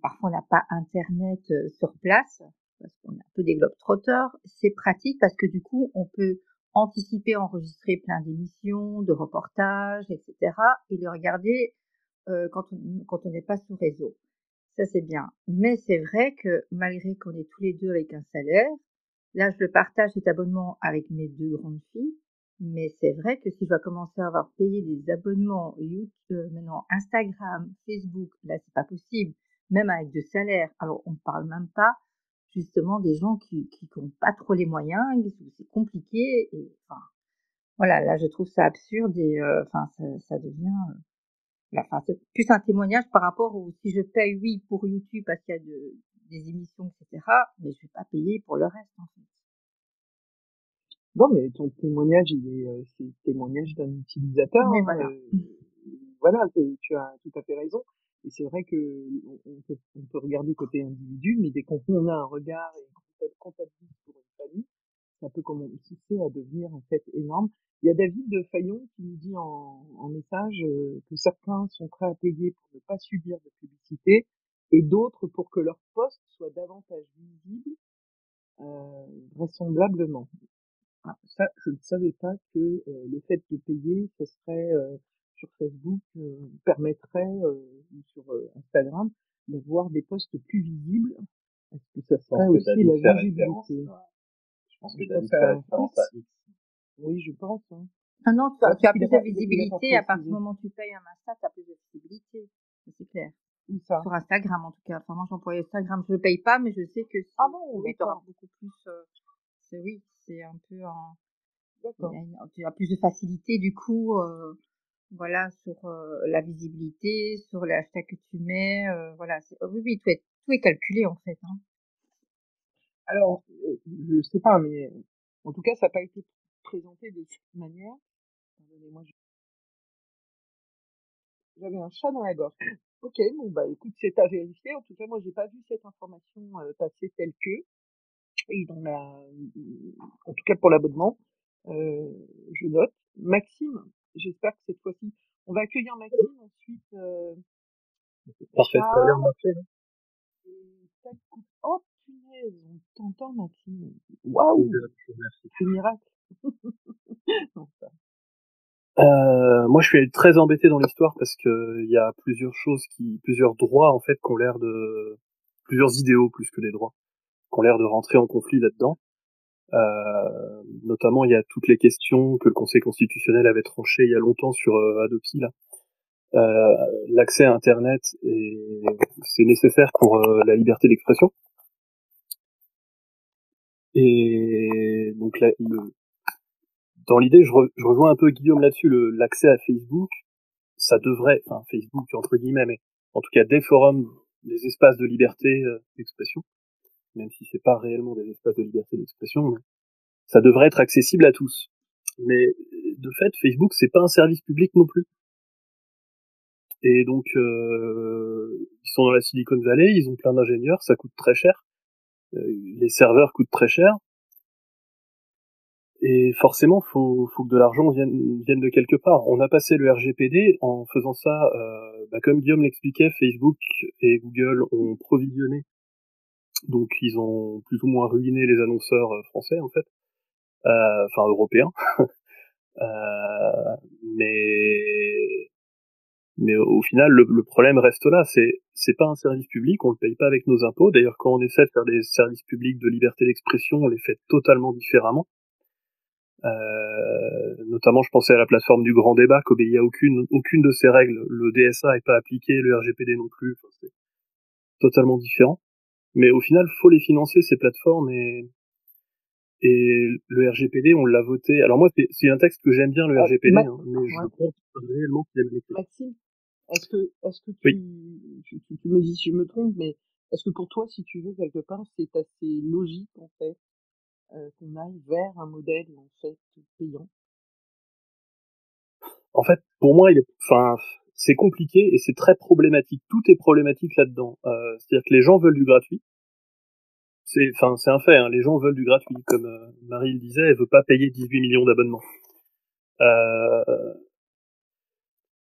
parfois on n'a pas internet sur place. parce qu'on est un peu des globetrotters, c'est pratique parce que du coup, on peut anticiper, enregistrer plein d'émissions, de reportages, etc. et les regarder quand on n'est pas sous réseau. Ça, c'est bien. Mais c'est vrai que malgré qu'on est tous les deux avec un salaire, là, je le partage cet abonnement avec mes 2 grandes filles. Mais c'est vrai que si je dois commencer à avoir payé des abonnements YouTube, maintenant Instagram, Facebook, là, c'est pas possible. Même avec 2 salaires. Alors, on parle même pas justement des gens qui ont pas trop les moyens, où c'est compliqué. Et enfin, voilà, là, je trouve ça absurde et enfin, ça devient enfin, c'est plus un témoignage par rapport au si je paye, oui, pour YouTube parce qu'il y a des émissions, etc., mais je vais pas payer pour le reste, en fait. Non, mais ton témoignage, c'est le témoignage d'un utilisateur. Oui, voilà. Voilà, tu as tout à fait raison. Et c'est vrai que on peut regarder côté individu, mais dès qu'on a un regard et qu'on comptabilise pour une famille, ça peut commencer à devenir en fait énorme. Il y a David de Fayon qui nous dit en message que certains sont prêts à payer pour ne pas subir de publicité et d'autres pour que leur poste soit davantage visible, vraisemblablement. Ah, ça, je ne savais pas que le fait de payer, ce serait sur Facebook, permettrait, ou sur Instagram, de voir des posts plus visibles. Est-ce que ça Je pense serait que aussi David fait la référence. visibilité? Je pense Je que pense David fait à référence à X. X. Oui, je pense. Hein. Ah non, tu Ah, as parce plus qu'il a de pas visibilité à partir du précisé. moment où tu payes un Insta, tu as plus de visibilité. Ça, c'est clair. Où ça? Sur Instagram, en tout cas. Enfin, moi, j'emploie Instagram. Je le paye pas, mais je sais que Ah bon, oui, tu auras d'accord. beaucoup plus, oui, c'est un peu D'accord. tu as plus de facilité, du coup, voilà, sur la visibilité, sur les hashtags que tu mets, voilà. Oui, oui, tout est calculé, en fait, hein. Alors, je sais pas, mais en tout cas, ça n'a pas été présenté de cette manière. Pardonnez-moi, j'avais un chat dans la gorge. Ok, bon bah écoute, c'est à vérifier. En tout cas, moi, j'ai pas vu cette information passer telle que. Et dans la, en tout cas pour l'abonnement, je note. Maxime, j'espère que cette fois-ci, on va accueillir Maxime ensuite. Parfait, ça a l'air Charles marché. et tac, oh punaise, on t'entend Maxime. Oui, Waouh, je vous remercie. c'est miracle. Non, ça. Moi, je suis très embêté dans l'histoire parce que il y a plusieurs droits en fait, plusieurs idéaux plus que des droits, qui ont l'air de rentrer en conflit là-dedans. Notamment, il y a toutes les questions que le Conseil constitutionnel avait tranchées il y a longtemps sur Adopi là. L'accès à Internet c'est nécessaire pour la liberté d'expression. Et donc dans l'idée, je rejoins un peu Guillaume là-dessus. L'accès à Facebook, ça devrait, enfin Facebook entre guillemets, mais en tout cas des forums, des espaces de liberté d'expression, même si c'est pas réellement des espaces de liberté d'expression, mais ça devrait être accessible à tous. Mais de fait, Facebook c'est pas un service public non plus. Et donc ils sont dans la Silicon Valley, ils ont plein d'ingénieurs, ça coûte très cher, les serveurs coûtent très cher. Et forcément, faut que de l'argent vienne de quelque part. On a passé le RGPD en faisant ça, comme Guillaume l'expliquait, Facebook et Google ont provisionné. Donc ils ont plus ou moins ruiné les annonceurs français en fait, enfin européens. Euh, mais mais au final, le problème reste là. C'est pas un service public, on le paye pas avec nos impôts. D'ailleurs, quand on essaie de faire des services publics de liberté d'expression, on les fait totalement différemment. Notamment, je pensais à la plateforme du Grand Débat, qu'obéit à aucune de ces règles. Le DSA n'est pas appliqué, le RGPD non plus. Enfin, c'est totalement différent. Mais au final, faut les financer ces plateformes et le RGPD, on l'a voté. Alors moi, c'est un texte que j'aime bien, le RGPD, hein, mais Ouais. je pense réellement qu'il est mal écrit. Maxime, est-ce que Oui. tu me dis si je me trompe, mais est-ce que pour toi, si tu veux, quelque part, c'est assez logique, en fait, qu'on aille vers un modèle, en fait, payant? En fait, pour moi, c'est compliqué et c'est très problématique. Tout est problématique là-dedans. C'est-à-dire que les gens veulent du gratuit. C'est un fait, hein, les gens veulent du gratuit. Comme Marie le disait, elle veut pas payer 18 millions d'abonnements.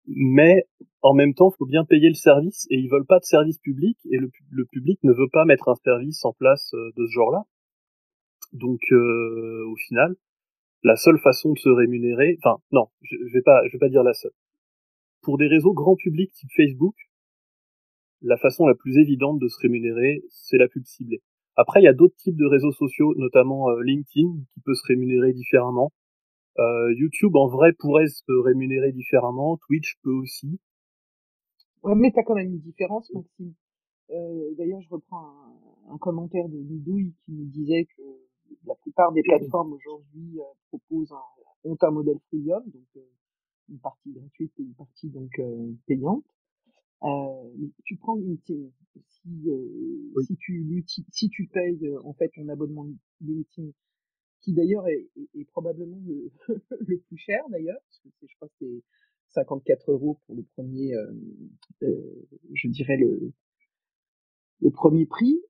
Mais en même temps, faut bien payer le service et ils veulent pas de service public et le public ne veut pas mettre un service en place de ce genre-là. Donc, au final, la seule façon de se rémunérer, enfin, non, je vais pas dire la seule. Pour des réseaux grand public type Facebook, la façon la plus évidente de se rémunérer, c'est la pub ciblée. Après, il y a d'autres types de réseaux sociaux, notamment LinkedIn, qui peut se rémunérer différemment. YouTube, en vrai, pourrait se rémunérer différemment. Twitch peut aussi. Ouais, mais t'as quand même une différence, Maxime. D'ailleurs, je reprends un commentaire de Didouille qui nous disait que la plupart des plateformes aujourd'hui proposent ont un modèle freemium, donc une partie gratuite et une partie donc payante. Mais tu prends LinkedIn. Oui. Si tu payes en fait ton abonnement LinkedIn, qui d'ailleurs est probablement le, le plus cher d'ailleurs, parce que je crois que c'est 54 € pour le premier, je dirais le premier prix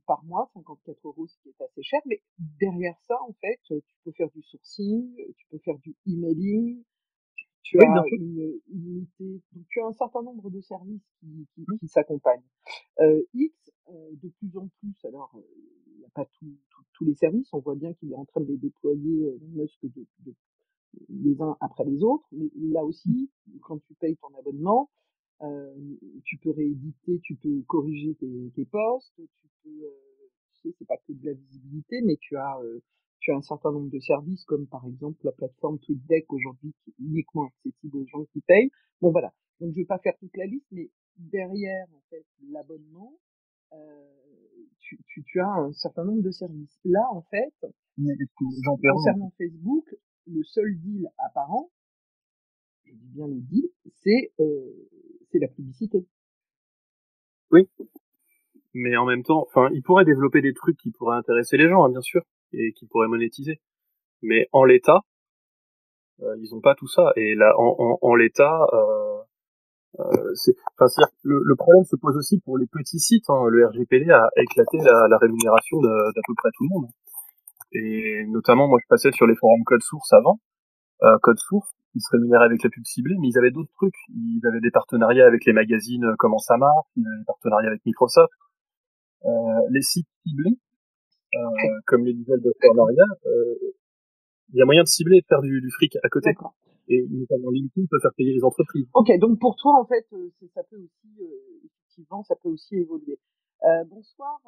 par mois, 54 €, ce qui est assez cher. Mais derrière ça, en fait, tu peux faire du sourcing, tu peux faire du emailing, tu Oui, as bien sûr. une illimitée, donc tu as un certain nombre de services Oui. qui s'accompagnent. X, de plus en plus, alors il n'y a pas tous les services, on voit bien qu'il est en train de les déployer, Musk, les uns après les autres, mais là aussi, quand tu payes ton abonnement, euh, tu peux rééditer, tu peux corriger tes posts, tu peux, tu sais, c'est pas que de la visibilité, mais tu as un certain nombre de services, comme par exemple la plateforme TweetDeck aujourd'hui, qui est uniquement accessible aux gens qui payent. Bon voilà. Donc je vais pas faire toute la liste, mais derrière, en fait, l'abonnement, euh, tu as un certain nombre de services. Là, en fait, concernant Facebook, le seul deal apparent, je dis bien le deal, c'est la publicité. Oui. Mais en même temps, enfin, ils pourraient développer des trucs qui pourraient intéresser les gens, hein, bien sûr, et qui pourraient monétiser. Mais en l'état, ils ont pas tout ça. Et là, en l'état, c'est-à-dire que le problème se pose aussi pour les petits sites. Hein. Le RGPD a éclaté la rémunération d'à peu près tout le monde. Et notamment, moi, je passais sur les forums Code Source avant. Code Source, ils se rémunéraient avec la pub ciblée, mais ils avaient d'autres trucs. Ils avaient des partenariats avec les magazines Comment ça marche, ils avaient des partenariats avec Microsoft. Les sites ciblés, comme les nouvelles de Maria, il y a moyen de cibler et de faire du fric à côté. D'accord. Et notamment LinkedIn peut faire payer les entreprises. Ok, donc pour toi, en fait, ça peut aussi, effectivement, ça peut aussi évoluer. Bonsoir.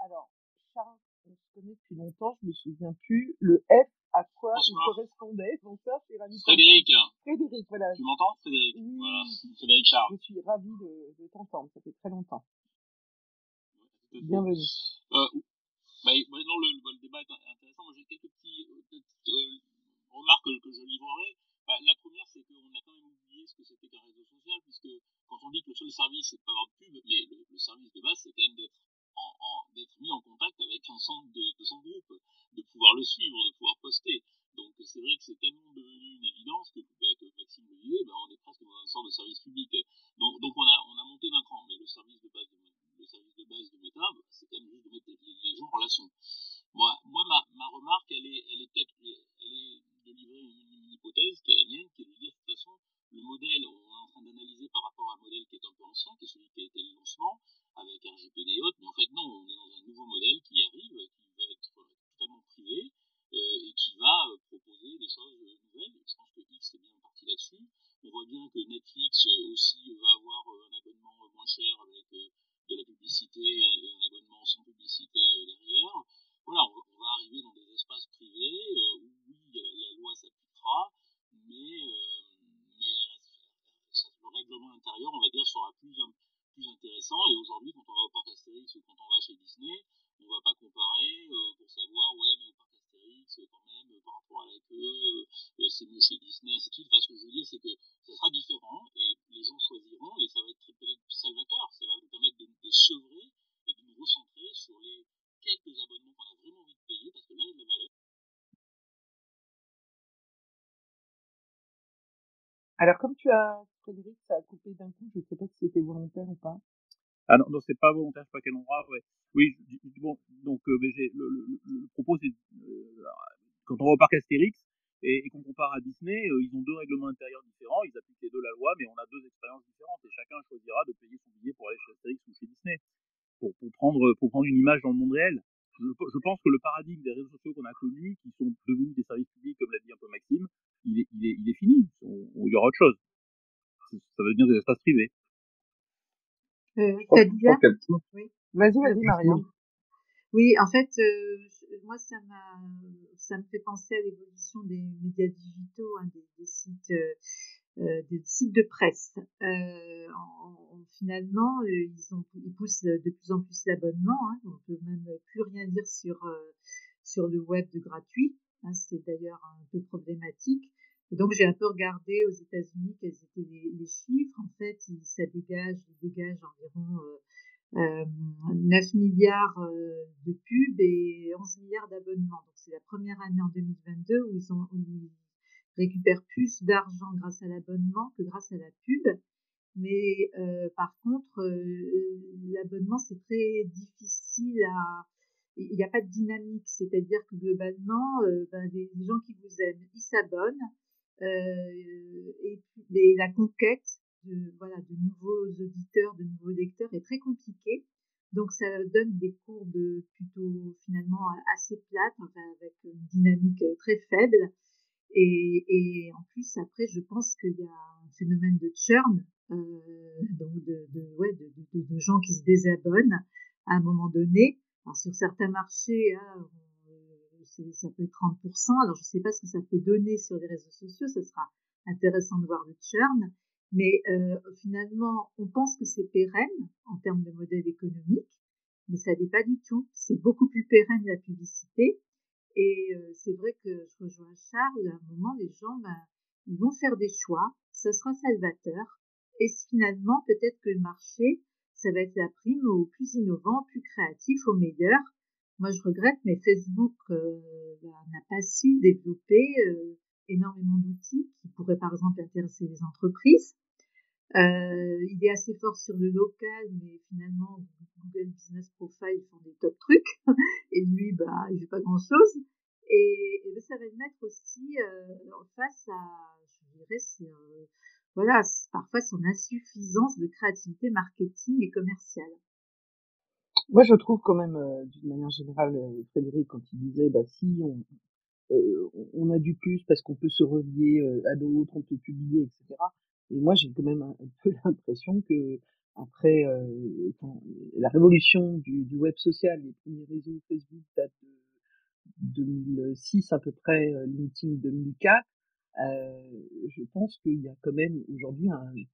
Alors, Charles, on se connaît depuis longtemps, je me souviens plus. Le F, à quoi il correspondait? Bonsoir, c'est Rami. Frédéric. Frédéric, voilà. Tu m'entends, Frédéric? Oui, Voilà, Frédéric Charles. je suis ravie de t'entendre, ça fait très longtemps. Ouais, bienvenue. Non, le débat est intéressant. Moi, j'ai quelques petites remarques que je livrerai. La première, c'est qu'on a quand même oublié ce que c'était qu'un réseau social, puisque quand on dit que le seul service, c'est de pas avoir de pub, mais le service de base, c'est quand même d'être mis en contact avec l'ensemble de son groupe, de pouvoir le suivre, de pouvoir poster. Donc, c'est vrai que c'est tellement devenu une évidence que Maxime le disait, on est presque dans une sorte de service public. Donc on a monté d'un cran, mais le service de base de Meta, c'est quand même juste de mettre les gens en relation. Moi ma remarque, elle est de livrer une hypothèse qui est la mienne, qui est de dire de toute façon, le modèle, on est en train d'analyser par rapport à un modèle qui est un peu ancien, qui est celui qui a été le lancement, avec RGPD et autres, mais en fait non, on est dans un nouveau modèle qui arrive, qui va être totalement privé, et qui va proposer des choses nouvelles. Je pense que X est bien parti là-dessus. On voit bien que Netflix aussi va avoir un abonnement moins cher avec de la publicité et un abonnement sans publicité derrière. Voilà, on va arriver dans des espaces privés où oui, la loi s'appliquera, mais le règlement intérieur, on va dire, sera plus intéressant. Et aujourd'hui, quand on va au parc Astérix ou quand on va chez Disney, on va pas comparer pour savoir, ouais, mais au parc Astérix, quand même, par rapport à la queue, c'est mieux chez Disney, ainsi de suite. Enfin, ce que je veux dire, c'est que ça sera différent et les gens choisiront et ça va être peut-être salvateur. Ça va nous permettre de sevrer et de nous recentrer sur les quelques abonnements qu'on a vraiment envie de payer parce que là, il y a de la valeur. Alors, comme tu as, Frédéric, ça a coupé d'un coup, je sais pas si c'était volontaire ou pas. Ah non, c'est pas volontaire, je sais pas quel endroit, ouais. Oui, bon, donc, mais le propos, c'est, quand on va au parc Astérix, et qu'on compare à Disney, ils ont 2 règlements intérieurs différents, ils appliquent les deux la loi, mais on a 2 expériences différentes et chacun choisira de payer son billet pour aller chez Astérix ou chez Disney, pour prendre une image dans le monde réel. Je pense que le paradigme des réseaux sociaux qu'on a connus, qui sont devenus des services publics, comme l'a dit un peu Maxime, il est fini. Il y aura autre chose. Ça veut dire des espaces privés. Fadila? Oui. Vas-y, Marianne. Oui, en fait, moi, ça me fait penser à l'évolution des médias digitaux, hein, des sites de presse. Finalement, ils poussent de plus en plus l'abonnement, hein, on peut même plus rien dire sur le web de gratuit, hein, c'est d'ailleurs un peu problématique. Et donc, j'ai un peu regardé aux États-Unis quels étaient les chiffres. En fait, ils dégagent environ 9 milliards de pubs et 11 milliards d'abonnements. Donc c'est la première année en 2022 où ils récupèrent plus d'argent grâce à l'abonnement que grâce à la pub. Mais par contre, l'abonnement, c'est très difficile à... Il n'y a pas de dynamique, c'est-à-dire que globalement, des gens qui vous aiment, ils s'abonnent. Et puis la conquête de nouveaux auditeurs, de nouveaux lecteurs est très compliquée. Donc ça donne des courbes plutôt finalement assez plates, enfin, avec une dynamique très faible. Et en plus, après, je pense qu'il y a un phénomène de churn, donc de gens qui se désabonnent à un moment donné. Alors sur certains marchés, hein, ça peut être 30%. Alors je ne sais pas ce que ça peut donner sur les réseaux sociaux, ça sera intéressant de voir le churn. Mais finalement, on pense que c'est pérenne en termes de modèle économique, mais ça n'est pas du tout. C'est beaucoup plus pérenne la publicité. Et c'est vrai que je rejoins Charles, à un moment, les gens, ils vont faire des choix, ça sera salvateur. Et finalement, peut-être que le marché, ça va être la prime au plus innovant, au plus créatif, au meilleur. Moi, je regrette, mais Facebook n'a pas su développer énormément d'outils qui pourraient, par exemple, intéresser les entreprises. Il est assez fort sur le local, mais finalement, Google Business Profile font des top trucs. Et lui, il fait pas grand chose. Et ça va le mettre aussi face à, je dirais, voilà, parfois son insuffisance de créativité marketing et commerciale. Moi, je trouve quand même, d'une manière générale, Frédéric, quand il disait, si on a du plus parce qu'on peut se relier à d'autres, on peut publier, etc. Et moi, j'ai quand même un peu l'impression que après la révolution du web social, les premiers réseaux Facebook datent de 2006 à peu près, LinkedIn 2004. Je pense qu'il y a quand même aujourd'hui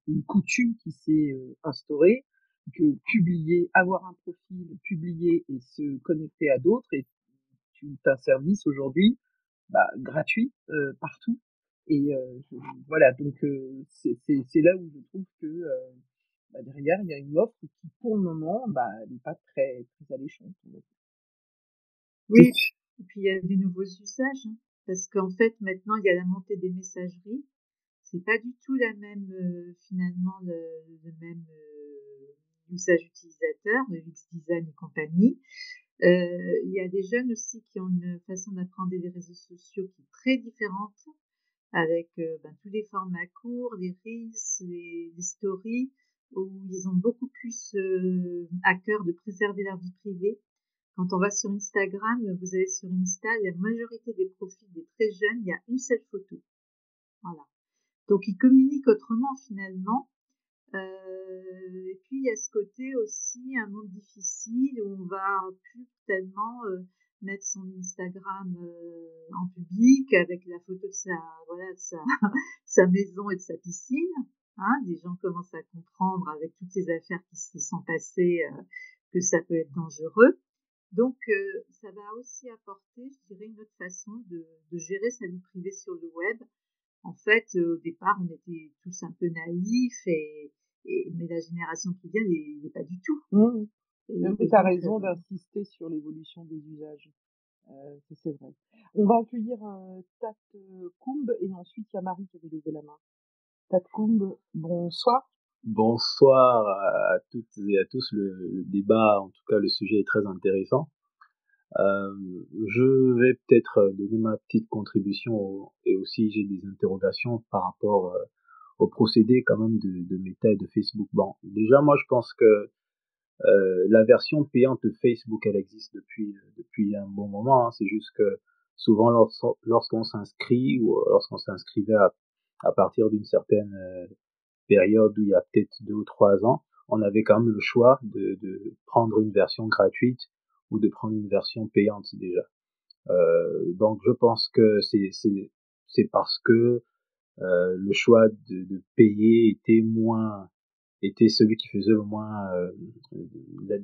une coutume qui s'est instaurée, que publier, avoir un profil, publier et se connecter à d'autres est un service aujourd'hui gratuit partout. Et voilà, donc c'est là où je trouve que derrière il y a une offre qui pour le moment n'est pas très très alléchante. Oui, et puis il y a des nouveaux usages, hein, parce qu'en fait maintenant il y a la montée des messageries. C'est pas du tout la même finalement le même usage utilisateur, le UX design et compagnie. Il y a des jeunes aussi qui ont une façon d'apprendre les réseaux sociaux qui est très différente, avec tous les formats courts, les reels, les stories, où ils ont beaucoup plus à cœur de préserver leur vie privée. Quand on va sur Instagram, vous allez sur Insta, la majorité des profils des très jeunes, il y a une seule photo. Voilà. Donc ils communiquent autrement finalement. Et puis il y a ce côté aussi, un monde difficile où on va plus tellement mettre son Instagram en public avec la photo de sa maison et de sa piscine. Hein, des gens commencent à comprendre avec toutes ces affaires qui se sont passées que ça peut être dangereux. Donc ça va aussi apporter, je dirais, une autre façon de gérer sa vie privée sur le web. En fait, au départ, on était tous un peu naïfs, mais la génération qui vient n'est pas du tout. Mmh. Mais tu as raison d'insister sur l'évolution des usages. C'est vrai. On va accueillir Tat Koumb et ensuite il y a Marie qui avait levé la main. Tat Koumb, bonsoir. Bonsoir à toutes et à tous. Le débat, en tout cas le sujet est très intéressant. Je vais peut-être donner ma petite contribution et aussi j'ai des interrogations par rapport au procédé quand même de Meta et de Facebook. Bon, déjà moi je pense que la version payante de Facebook elle existe depuis un bon moment. Hein. C'est juste que souvent lorsqu'on s'inscrit ou lorsqu'on s'inscrivait à partir d'une certaine période où il y a peut-être 2 ou 3 ans, on avait quand même le choix de prendre une version gratuite ou de prendre une version payante déjà. Donc je pense que c'est parce que le choix de payer était celui qui faisait le moins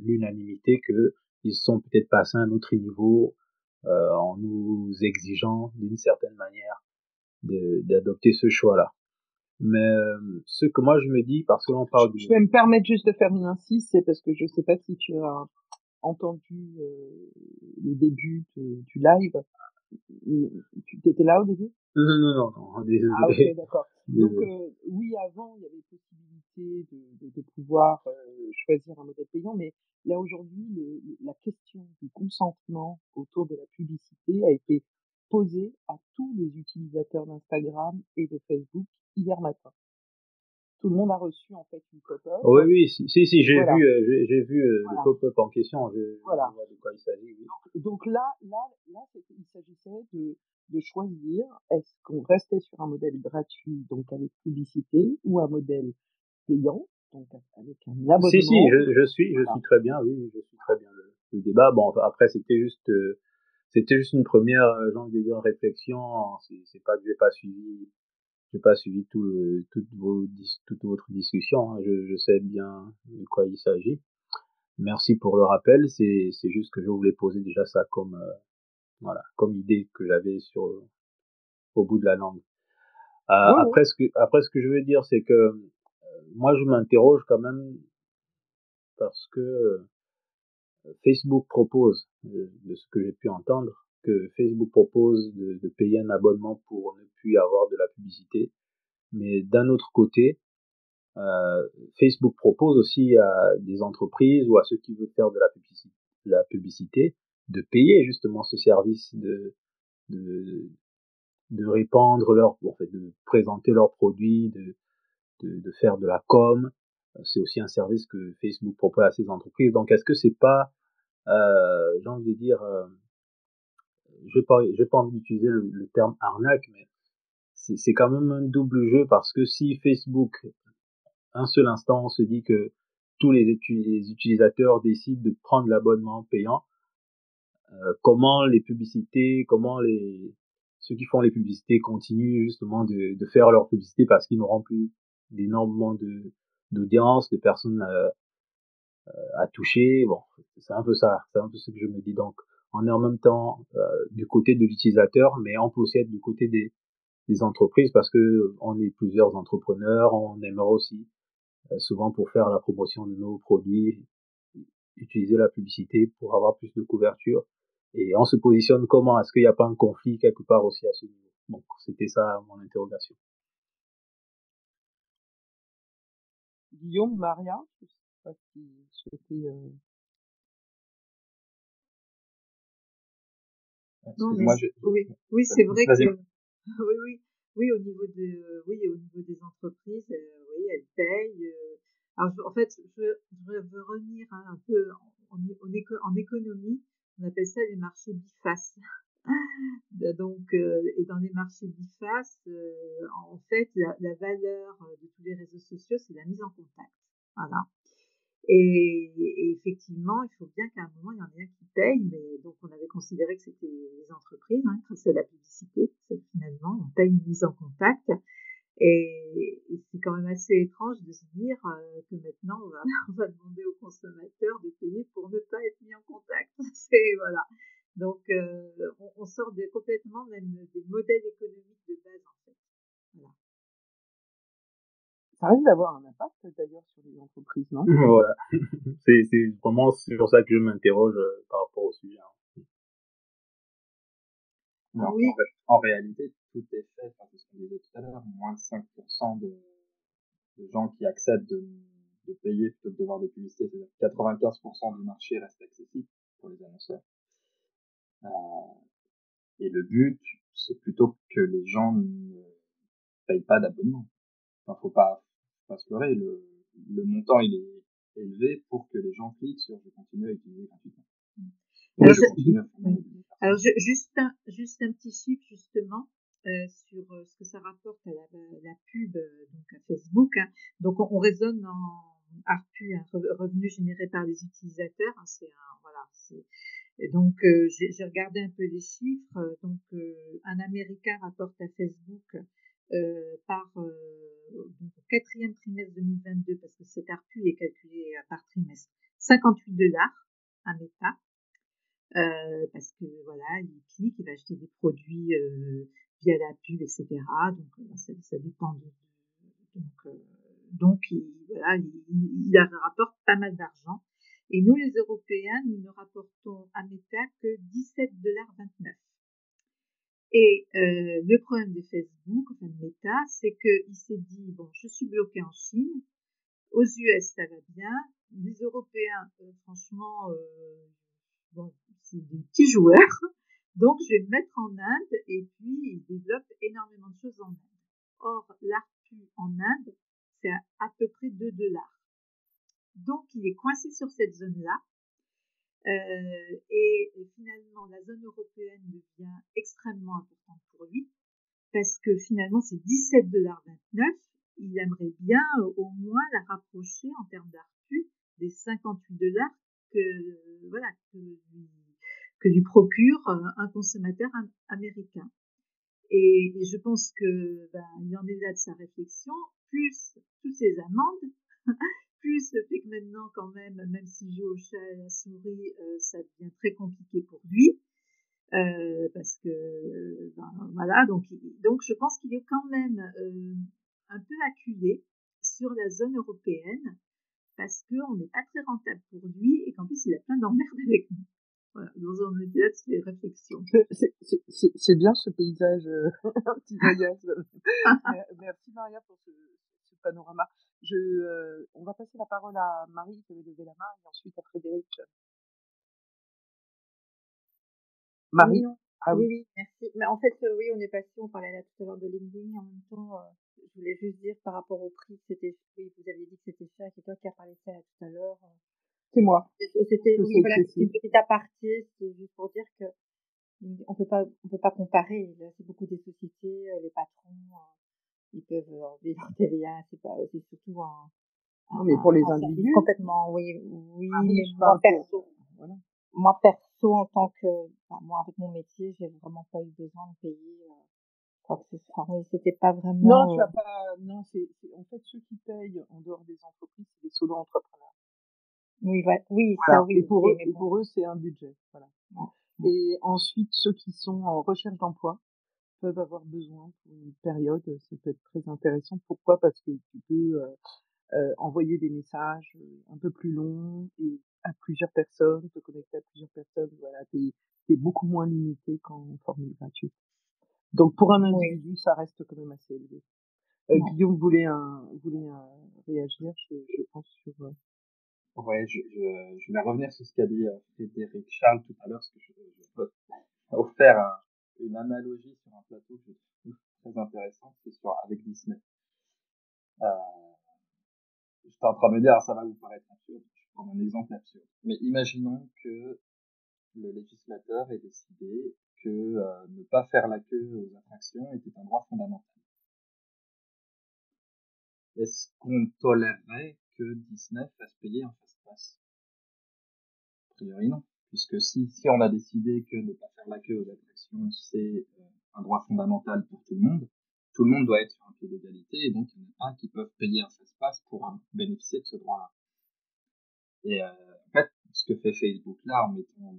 l'unanimité que ils sont peut-être passés à un autre niveau en nous exigeant d'une certaine manière d'adopter ce choix-là. Mais ce que moi je me dis, parce que l'on parle Je vais me permettre juste de faire une incise, c'est parce que je sais pas si tu as entendu le début du live. Tu étais là au début? Non, désolé. Ah ok, d'accord. Donc Désolé. oui, avant il y avait possibilité de pouvoir choisir un modèle payant, mais là aujourd'hui la question du consentement autour de la publicité a été posée à tous les utilisateurs d'Instagram et de Facebook hier matin. Tout le monde a reçu en fait une pop-up. Oui, si, j'ai Voilà. vu, j'ai vu le Voilà. pop-up en question. Je Voilà. vois de quoi il s'agit. Oui. Donc là, il s'agissait de choisir est-ce qu'on restait sur un modèle gratuit, donc avec publicité, ou un modèle payant, donc avec un abonnement. Si, je suis très bien. Oui, je suis très bien le débat. Bon, après c'était juste une première, j'ai envie de dire, réflexion. C'est pas que j'ai pas suivi toute votre discussion. Hein. Je sais bien de quoi il s'agit. Merci pour le rappel. C'est juste que je voulais poser déjà ça comme voilà, comme idée que j'avais au bout de la langue. Oui. Après ce que je veux dire, c'est que moi je m'interroge quand même parce que Facebook propose, de ce que j'ai pu entendre, que Facebook propose de payer un abonnement pour ne plus avoir de la publicité. Mais d'un autre côté, Facebook propose aussi à des entreprises ou à ceux qui veulent faire de la publicité de payer justement ce service de, de répandre en fait, de présenter leurs produits, de faire de la com. C'est aussi un service que Facebook propose à ces entreprises. Donc, est-ce que c'est pas, j'ai envie de dire, j'ai pas envie d'utiliser le terme arnaque, mais c'est quand même un double jeu parce que si Facebook, un seul instant, on se dit que tous les utilisateurs décident de prendre l'abonnement payant, comment les publicités, ceux qui font les publicités continuent justement de faire leur publicité parce qu'ils n'auront plus d'énormément d'audience, de personnes à toucher. Bon, c'est un peu ça, c'est un peu ce que je me dis. Donc, on est en même temps du côté de l'utilisateur, mais on peut aussi être du côté des entreprises parce que on est plusieurs entrepreneurs, on aimerait aussi souvent pour faire la promotion de nos produits, utiliser la publicité pour avoir plus de couverture. Et on se positionne comment? Est-ce qu'il n'y a pas un conflit quelque part aussi à ce niveau? Donc, c'était ça mon interrogation. Guillaume, Maria, je sais pas si vous souhaitez. Non, mais oui, c'est vrai vas-y. que oui, au niveau des entreprises, oui, elles payent. Alors, en fait, je veux revenir un peu en économie. On appelle ça les marchés bifaces. Donc, et dans les marchés bifaces, en fait, la valeur de tous les réseaux sociaux, c'est la mise en contact. Voilà. Et effectivement, il faut bien qu'à un moment, il y en ait un qui paye, mais donc on avait considéré que c'était les entreprises, grâce à la publicité, finalement, on paye une mise en contact. Et c'est quand même assez étrange de se dire que maintenant, on va demander aux consommateurs de payer pour ne pas être mis en contact. Voilà. Donc, on sort complètement même des modèles économiques de base, en fait. Voilà. Ça risque d'avoir un impact d'ailleurs sur les entreprises, non? Voilà. C'est vraiment sur ça que je m'interroge par rapport au sujet. Non, Oui. en réalité, tout est fait, c'est ce qu'on disait tout à l'heure, moins de 5% de gens qui acceptent de payer plutôt que de voir des publicités. C'est-à-dire que 95% du marché reste accessible pour les annonceurs. Et le but, c'est plutôt que les gens ne payent pas d'abonnement. Enfin, faut pas se leurrer. Le montant, il est élevé pour que les gens cliquent sur je continue à utiliser gratuitement. Alors, Je continue à former des personnes. Alors, juste un petit chiffre, justement, sur ce que ça rapporte à la pub, donc à Facebook, hein. Donc, on raisonne en ARPU, hein, revenu généré par les utilisateurs, hein, et donc, j'ai regardé un peu les chiffres. Donc, un Américain rapporte à Facebook par donc, au quatrième trimestre 2022, parce que cet ARPU est calculé par trimestre, $58 à Meta. Parce que voilà, il clique, il va acheter des produits via la pub, etc. Donc ça dépend donc il rapporte pas mal d'argent. Et nous, les Européens, nous ne rapportons à Meta que $17,29. Et le problème de Facebook, enfin de Meta, c'est qu'il s'est dit bon, je suis bloqué en Chine, aux US ça va bien, les Européens, franchement, bon, c'est des petits joueurs, donc je vais me mettre en Inde, et puis ils développent énormément de choses en Inde. Or, l'ARPU en Inde, c'est à peu près $2. Donc, il est coincé sur cette zone-là, et finalement, la zone européenne devient extrêmement importante pour lui, parce que finalement, c'est $17,29. Il aimerait bien au moins la rapprocher en termes d'ARPU des $58 que lui procure un consommateur américain. Et je pense que il en est là de sa réflexion, plus toutes ces amendes, plus le fait que maintenant quand même s'il joue au chat et à la souris, ça devient très compliqué pour lui, parce que voilà, donc je pense qu'il est quand même un peu acculé sur la zone européenne, parce qu'on n'est pas très rentable pour lui, et qu'en plus il a plein d'emmerdes avec nous. Voilà, donc on était là de ces réflexions. C'est bien ce paysage, un petit voyage. Merci Maria pour ce panorama. On va passer la parole à Marie qui avait levé la main, et ensuite à Frédéric. Marie. Oui, merci. Mais en fait, oui, on parlait là tout à l'heure de LinkedIn, en même temps, je voulais juste dire par rapport au prix, oui, vous aviez dit que c'était cher, c'est toi qui as parlé de ça là tout à l'heure. C'est moi. C'était une petite aparté, c'est juste pour dire que on peut pas comparer. Là, c'est beaucoup des sociétés, les patrons, ils peuvent enlever leur TVA, c'est surtout mais pour les individus. Complètement, oui, mais moi perso, en tant que, moi, avec mon métier, j'ai vraiment pas eu besoin de payer, quoi que ce soit. Oui, c'était pas vraiment. Non, tu as pas, non, c'est, en fait, ceux qui payent en dehors des entreprises, c'est les solo-entrepreneurs. Oui, voilà. Ça, oui. Et pour eux, c'est un budget, voilà. Ouais. Et ensuite, ceux qui sont en recherche d'emploi peuvent avoir besoin pour une période, ça peut être très intéressant. Pourquoi? Parce que tu peux, envoyer des messages un peu plus longs et à plusieurs personnes, te connecter à plusieurs personnes, voilà, t'es beaucoup moins limité qu'en formule gratuite. Donc pour un individu, ça reste quand même assez élevé. Guillaume voulait réagir, je pense, sur... Ouais, je vais revenir sur ce qu'a dit Frédéric Charles tout à l'heure, parce que je peux offrir une analogie sur un plateau que je trouve très intéressant, c'est avec Disney. J'étais en train de me dire, ça va vous paraître absurde, je prends un exemple absurde. Mais imaginons que le législateur ait décidé que ne pas faire la queue aux attractions était un droit fondamental. Est-ce qu'on tolérerait que Disney fasse payer un fast-pass? A priori non, puisque si on a décidé que ne pas faire la queue aux attractions c'est un droit fondamental pour tout le monde doit être sur un pied d'égalité, et donc il n'y en a pas qui peuvent payer un fast-pass pour bénéficier de ce droit-là. Et en fait, ce que fait Facebook là en mettant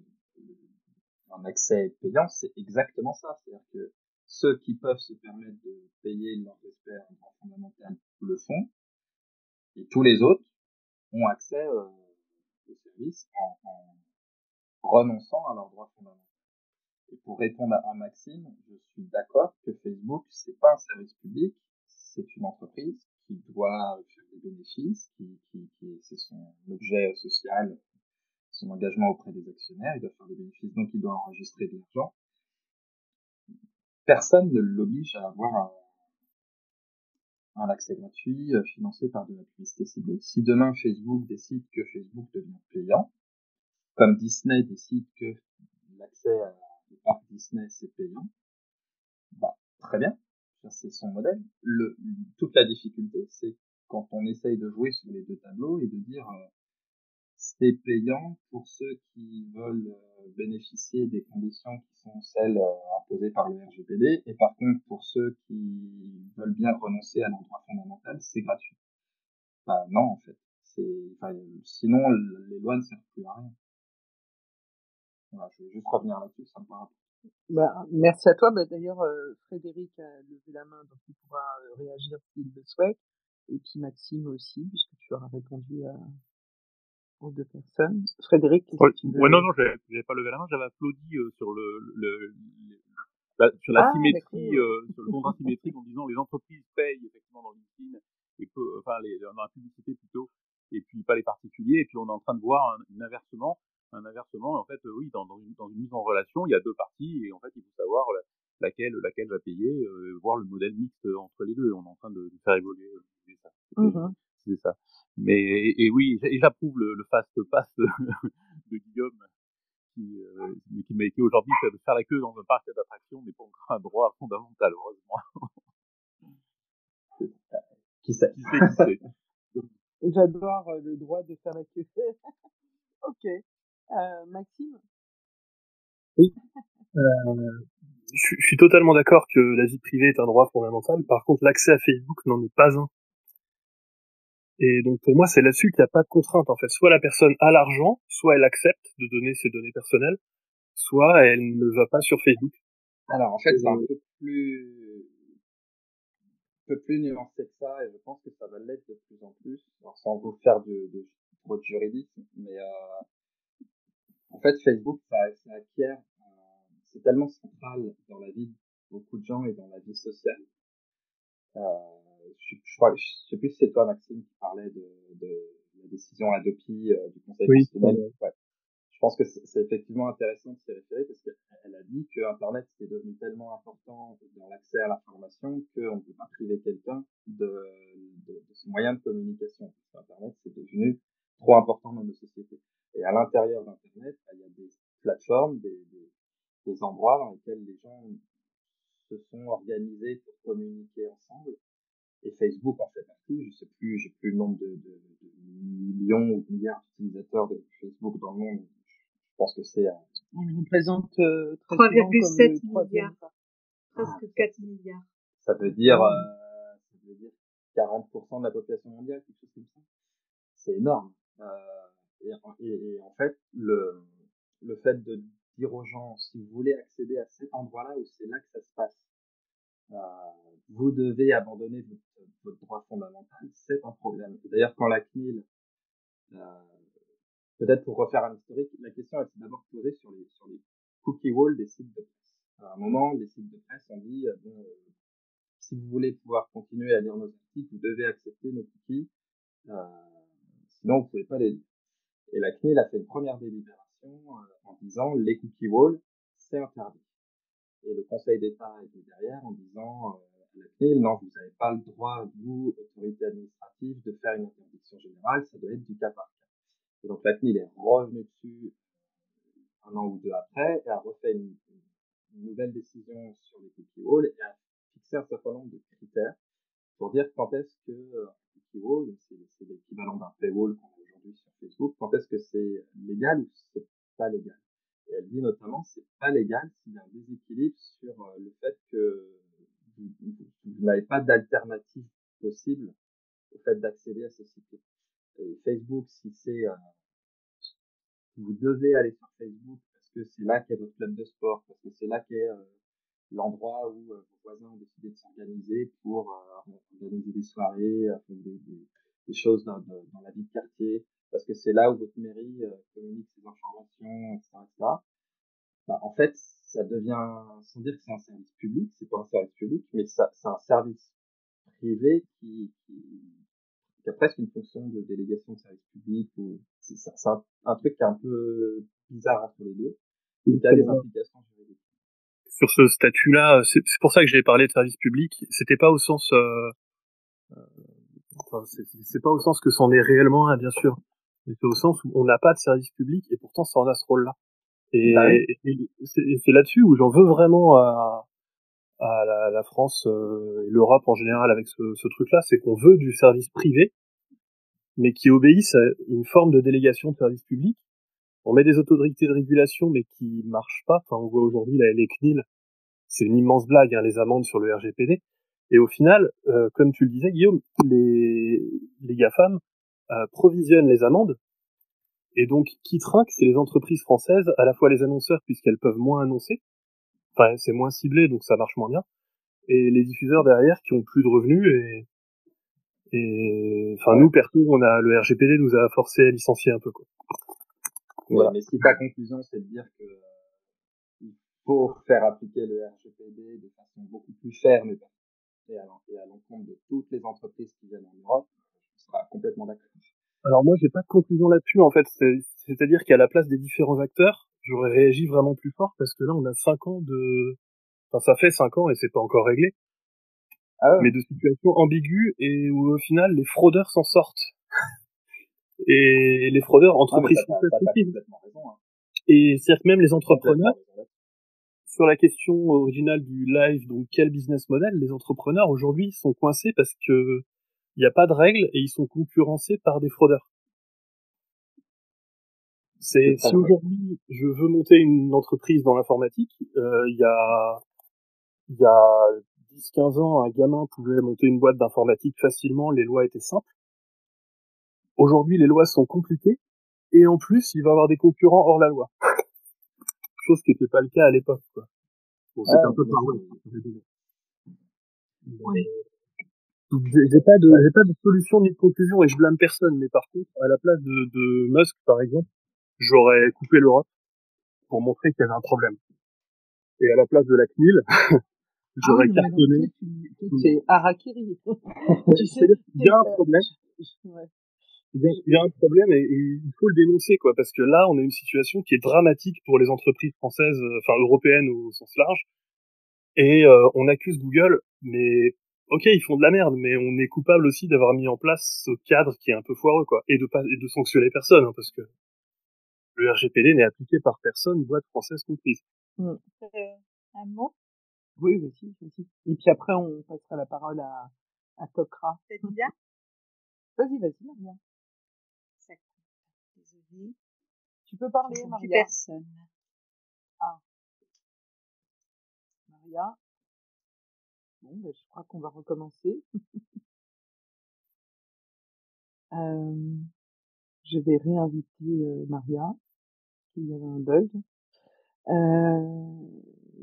un accès payant, c'est exactement ça. C'est-à-dire que ceux qui peuvent se permettre de payer leur respect à un droit fondamental le font, et tous les autres ont accès au service en renonçant à leur droit fondamental. Et pour répondre à Maxime, je suis d'accord que Facebook, c'est pas un service public, c'est une entreprise qui doit faire des bénéfices, c'est son objet social, son engagement auprès des actionnaires, il doit faire des bénéfices, donc il doit enregistrer de l'argent. Personne ne l'oblige à avoir un accès gratuit financé par de la publicité ciblée. Si demain Facebook décide que Facebook devient payant, comme Disney décide que l'accès au parc Disney c'est payant, bah très bien, c'est son modèle. Toute la difficulté, c'est quand on essaye de jouer sur les deux tableaux et de dire c'est payant pour ceux qui veulent bénéficier des conditions qui sont celles imposées par le RGPD, et par contre pour ceux qui veulent bien renoncer à leur droit fondamental, c'est gratuit. Bah non en fait, sinon les lois ne servent plus à rien. Voilà, je vais juste revenir là-dessus, ça me paraît. Bah, merci à toi. Bah, d'ailleurs, Frédéric a levé la main, donc il pourra réagir s'il le souhaite. Et puis Maxime aussi, puisque tu auras répondu aux deux personnes. Frédéric, qu'est-ce que tu veux? Non, j'avais pas levé la main, j'avais applaudi sur sur la symétrie, sur le contrat symétrique en disant les entreprises payent effectivement dans LinkedIn et dans la publicité plutôt, et puis pas les particuliers. Et puis on est en train de voir un inversement. En fait, oui, dans une mise en relation, il y a deux parties et en fait il faut savoir laquelle va payer, voir le modèle mixte entre les deux. On est en train de faire évoluer ça. C'est ça. Mais oui, et j'approuve le fast pass de Guillaume qui m'a été aujourd'hui de faire la queue dans un parc d'attractions n'est pas encore un droit fondamental, heureusement. Qui sait. J'adore le droit de faire la queue. Ok. Maxime? Oui. Je suis totalement d'accord que la vie privée est un droit fondamental. Par contre, l'accès à Facebook n'en est pas un. Et donc pour moi, c'est là-dessus qu'il n'y a pas de contrainte en fait. Soit la personne a l'argent, soit elle accepte de donner ses données personnelles, soit elle ne va pas sur Facebook. Alors en fait, c'est un peu plus nuancé que ça, et je pense que ça va l'être de plus en plus. Alors sans vous faire trop de juridisme, mais en fait Facebook, ça acquiert, c'est tellement central dans la vie de beaucoup de gens et dans la vie sociale. Je sais plus si c'est toi Maxime qui parlait de la décision Adopi du Conseil constitutionnel. Ouais. Je pense que c'est effectivement intéressant de s'y référer parce qu'elle a dit que Internet était devenu tellement important dans l'accès à l'information qu'on ne peut pas priver quelqu'un de son moyen de communication. Parce qu'Internet, c'est devenu trop important dans nos sociétés. Et à l'intérieur d'Internet, il y a des plateformes, des endroits dans lesquels les gens se sont organisés pour communiquer ensemble. Et Facebook en fait partie. J'ai plus le nombre de millions ou de milliards d'utilisateurs de Facebook dans le monde. Je pense que c'est on représente 3,7 milliards, presque 4 milliards. Ça veut dire 40% de la population mondiale, quelque chose comme ça. C'est énorme. Et en fait, le fait de dire aux gens, si vous voulez accéder à cet endroit-là où c'est là que ça se passe, vous devez abandonner votre droit fondamental, c'est un problème. D'ailleurs, quand la CNIL, peut-être pour refaire un historique, la question elle s'est d'abord posée sur les cookie walls des sites de presse. À un moment, les sites de presse ont dit si vous voulez pouvoir continuer à lire nos articles, vous devez accepter nos cookies, sinon vous pouvez pas les lire. Et la CNIL a fait une première délibération en disant les cookie walls, c'est interdit. Et le Conseil d'État était derrière en disant à la CNIL, non, vous n'avez pas le droit, vous, autorité administrative, de faire une interdiction générale, ça doit être du cas par cas. Et donc la CNIL est revenue dessus un an ou deux après et a refait une nouvelle décision sur les cookie walls et a fixé un certain nombre de critères pour dire quand est-ce que un cookie wall, c'est l'équivalent d'un paywall qu'on a aujourd'hui sur Facebook, quand est-ce que c'est légal ou c'est pas légal. Et elle dit notamment c'est pas légal s'il y a un déséquilibre sur le fait que vous n'avez pas d'alternative possible au fait d'accéder à ce site. Et Facebook, si c'est vous devez aller sur Facebook parce que c'est là qu'est votre club de sport, parce que c'est là qu'est l'endroit où vos voisins ont décidé de s'organiser pour organiser des soirées, des choses dans la vie de quartier, parce que c'est là où votre mairie communique ses informations, etc., etc. Bah, en fait, ça devient, sans dire que c'est un service public, c'est pas un service public, mais c'est un service privé qui a presque une fonction de délégation de service public, ou c'est un truc qui est un peu bizarre entre les deux. Il y a des implications juridiques. Sur ce statut-là, c'est pour ça que j'ai parlé de service public. C'était pas au sens, enfin, c'est pas au sens que c'en est réellement un, bien sûr, mais c'est au sens où on n'a pas de service public et pourtant ça en a ce rôle-là. Et, Bah oui. et c'est là-dessus où j'en veux vraiment à la France et l'Europe en général avec ce truc-là, c'est qu'on veut du service privé, mais qui obéissent à une forme de délégation de service public. On met des autorités de régulation, mais qui marchent pas. Enfin, on voit aujourd'hui les CNIL, c'est une immense blague, hein, les amendes sur le RGPD. Et au final, comme tu le disais, Guillaume, les GAFAM provisionnent les amendes. Et donc, qui trinque, c'est les entreprises françaises, à la fois les annonceurs, puisqu'elles peuvent moins annoncer. Enfin, c'est moins ciblé, donc ça marche moins bien. Et les diffuseurs derrière qui ont plus de revenus et enfin, nous, perso, le RGPD nous a forcé à licencier un peu, quoi. Voilà. Mais si ta conclusion, c'est de dire que il faut faire appliquer le RGPD de façon beaucoup plus ferme et à l'encontre de toutes les entreprises qui viennent en Europe, je serai complètement d'accord. Alors moi, j'ai pas de conclusion là-dessus, en fait. C'est-à-dire qu'à la place des différents acteurs, j'aurais réagi vraiment plus fort parce que là, on a 5 ans enfin, ça fait 5 ans et c'est pas encore réglé. Ah ouais. Mais de situations ambiguës et où au final, les fraudeurs s'en sortent. Et les fraudeurs, entreprises françaises, t'as complètement raison, hein. Et c'est-à-dire que même les entrepreneurs, sur la question originale du live, donc quel business model, les entrepreneurs aujourd'hui sont coincés parce que il n'y a pas de règles et ils sont concurrencés par des fraudeurs. Si aujourd'hui je veux monter une entreprise dans l'informatique, il y a 10-15 ans, un gamin pouvait monter une boîte d'informatique facilement, les lois étaient simples. Aujourd'hui, les lois sont compliquées et en plus, il va y avoir des concurrents hors la loi. Chose qui n'était pas le cas à l'époque, quoi. Bon, c'était un peu par là. Donc, j'ai pas de solution ni de conclusion et je blâme personne, mais par contre, à la place de Musk, par exemple, j'aurais coupé l'Europe pour montrer qu'il y avait un problème. Et à la place de la CNIL, j'aurais cartonné. C'est harakiri. Tu sais, il y a un problème. Il y a un problème et il faut le dénoncer, quoi, parce que là, on a une situation qui est dramatique pour les entreprises françaises, enfin européennes au sens large, et on accuse Google, mais ok, ils font de la merde, mais on est coupable aussi d'avoir mis en place ce cadre qui est un peu foireux, quoi, et de sanctionner personne, hein, parce que le RGPD n'est appliqué par personne, boîte française comprise. Un mot? Oui, vas-y. Et puis après, on passera la parole à Tokra. C'est bien? Vas-y, Maria. Désolée. Tu peux parler, Maria. Plus personne. Ah. Maria. Bon, ben, je crois qu'on va recommencer. Je vais réinviter Maria. Il y avait un bug.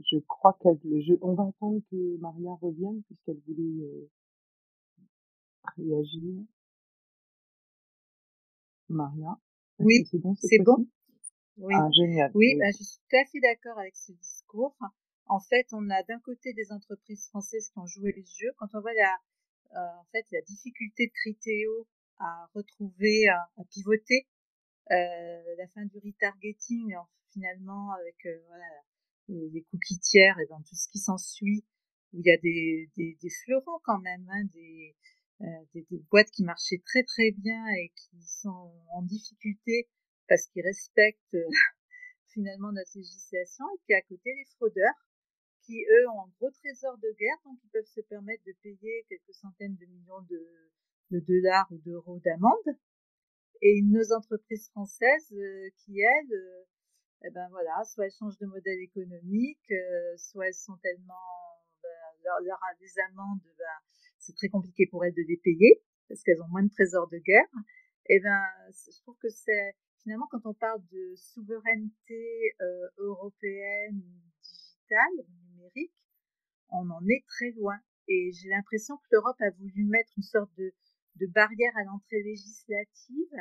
Je crois on va attendre que Maria revienne puisqu'elle voulait réagir. Maria. Oui, c'est bon. C'est bon. Oui. Ah, génial. Oui, ben, je suis tout à fait d'accord avec ce discours. En fait, on a d'un côté des entreprises françaises qui ont joué le jeu. Quand on voit en fait, la difficulté de Criteo à retrouver, à pivoter, la fin du retargeting, finalement, avec voilà, les cookies tiers et dans tout ce qui s'ensuit, où il y a des fleurons quand même, hein, des boîtes qui marchaient très très bien et qui sont en difficulté parce qu'ils respectent finalement notre législation, et puis à côté les fraudeurs qui eux ont un gros trésor de guerre, donc ils peuvent se permettre de payer quelques centaines de millions de dollars ou d'euros d'amende, et nos entreprises françaises qui elles eh ben voilà, soit elles changent de modèle économique, soit elles sont tellement les amendes, c'est très compliqué pour elles de les payer parce qu'elles ont moins de trésor de guerre. Et ben, je trouve que c'est finalement quand on parle de souveraineté européenne, digitale, numérique, on en est très loin. Et j'ai l'impression que l'Europe a voulu mettre une sorte de barrière à l'entrée législative,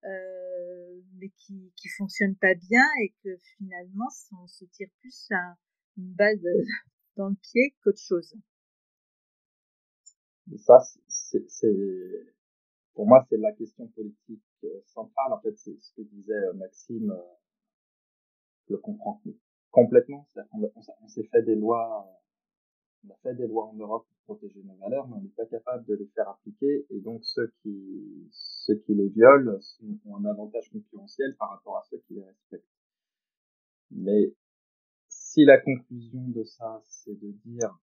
mais qui fonctionne pas bien, et que finalement on se tire plus une balle dans le pied qu'autre chose. Mais ça, pour moi, c'est la question politique central, en fait, c'est ce que disait Maxime, je le comprends complètement. C'est-à-dire on s'est fait des lois, on a fait des lois en Europe pour protéger nos valeurs, mais on n'est pas capable de les faire appliquer, et donc ceux qui les violent ont un avantage concurrentiel par rapport à ceux qui les respectent. Mais si la conclusion de ça, c'est de dire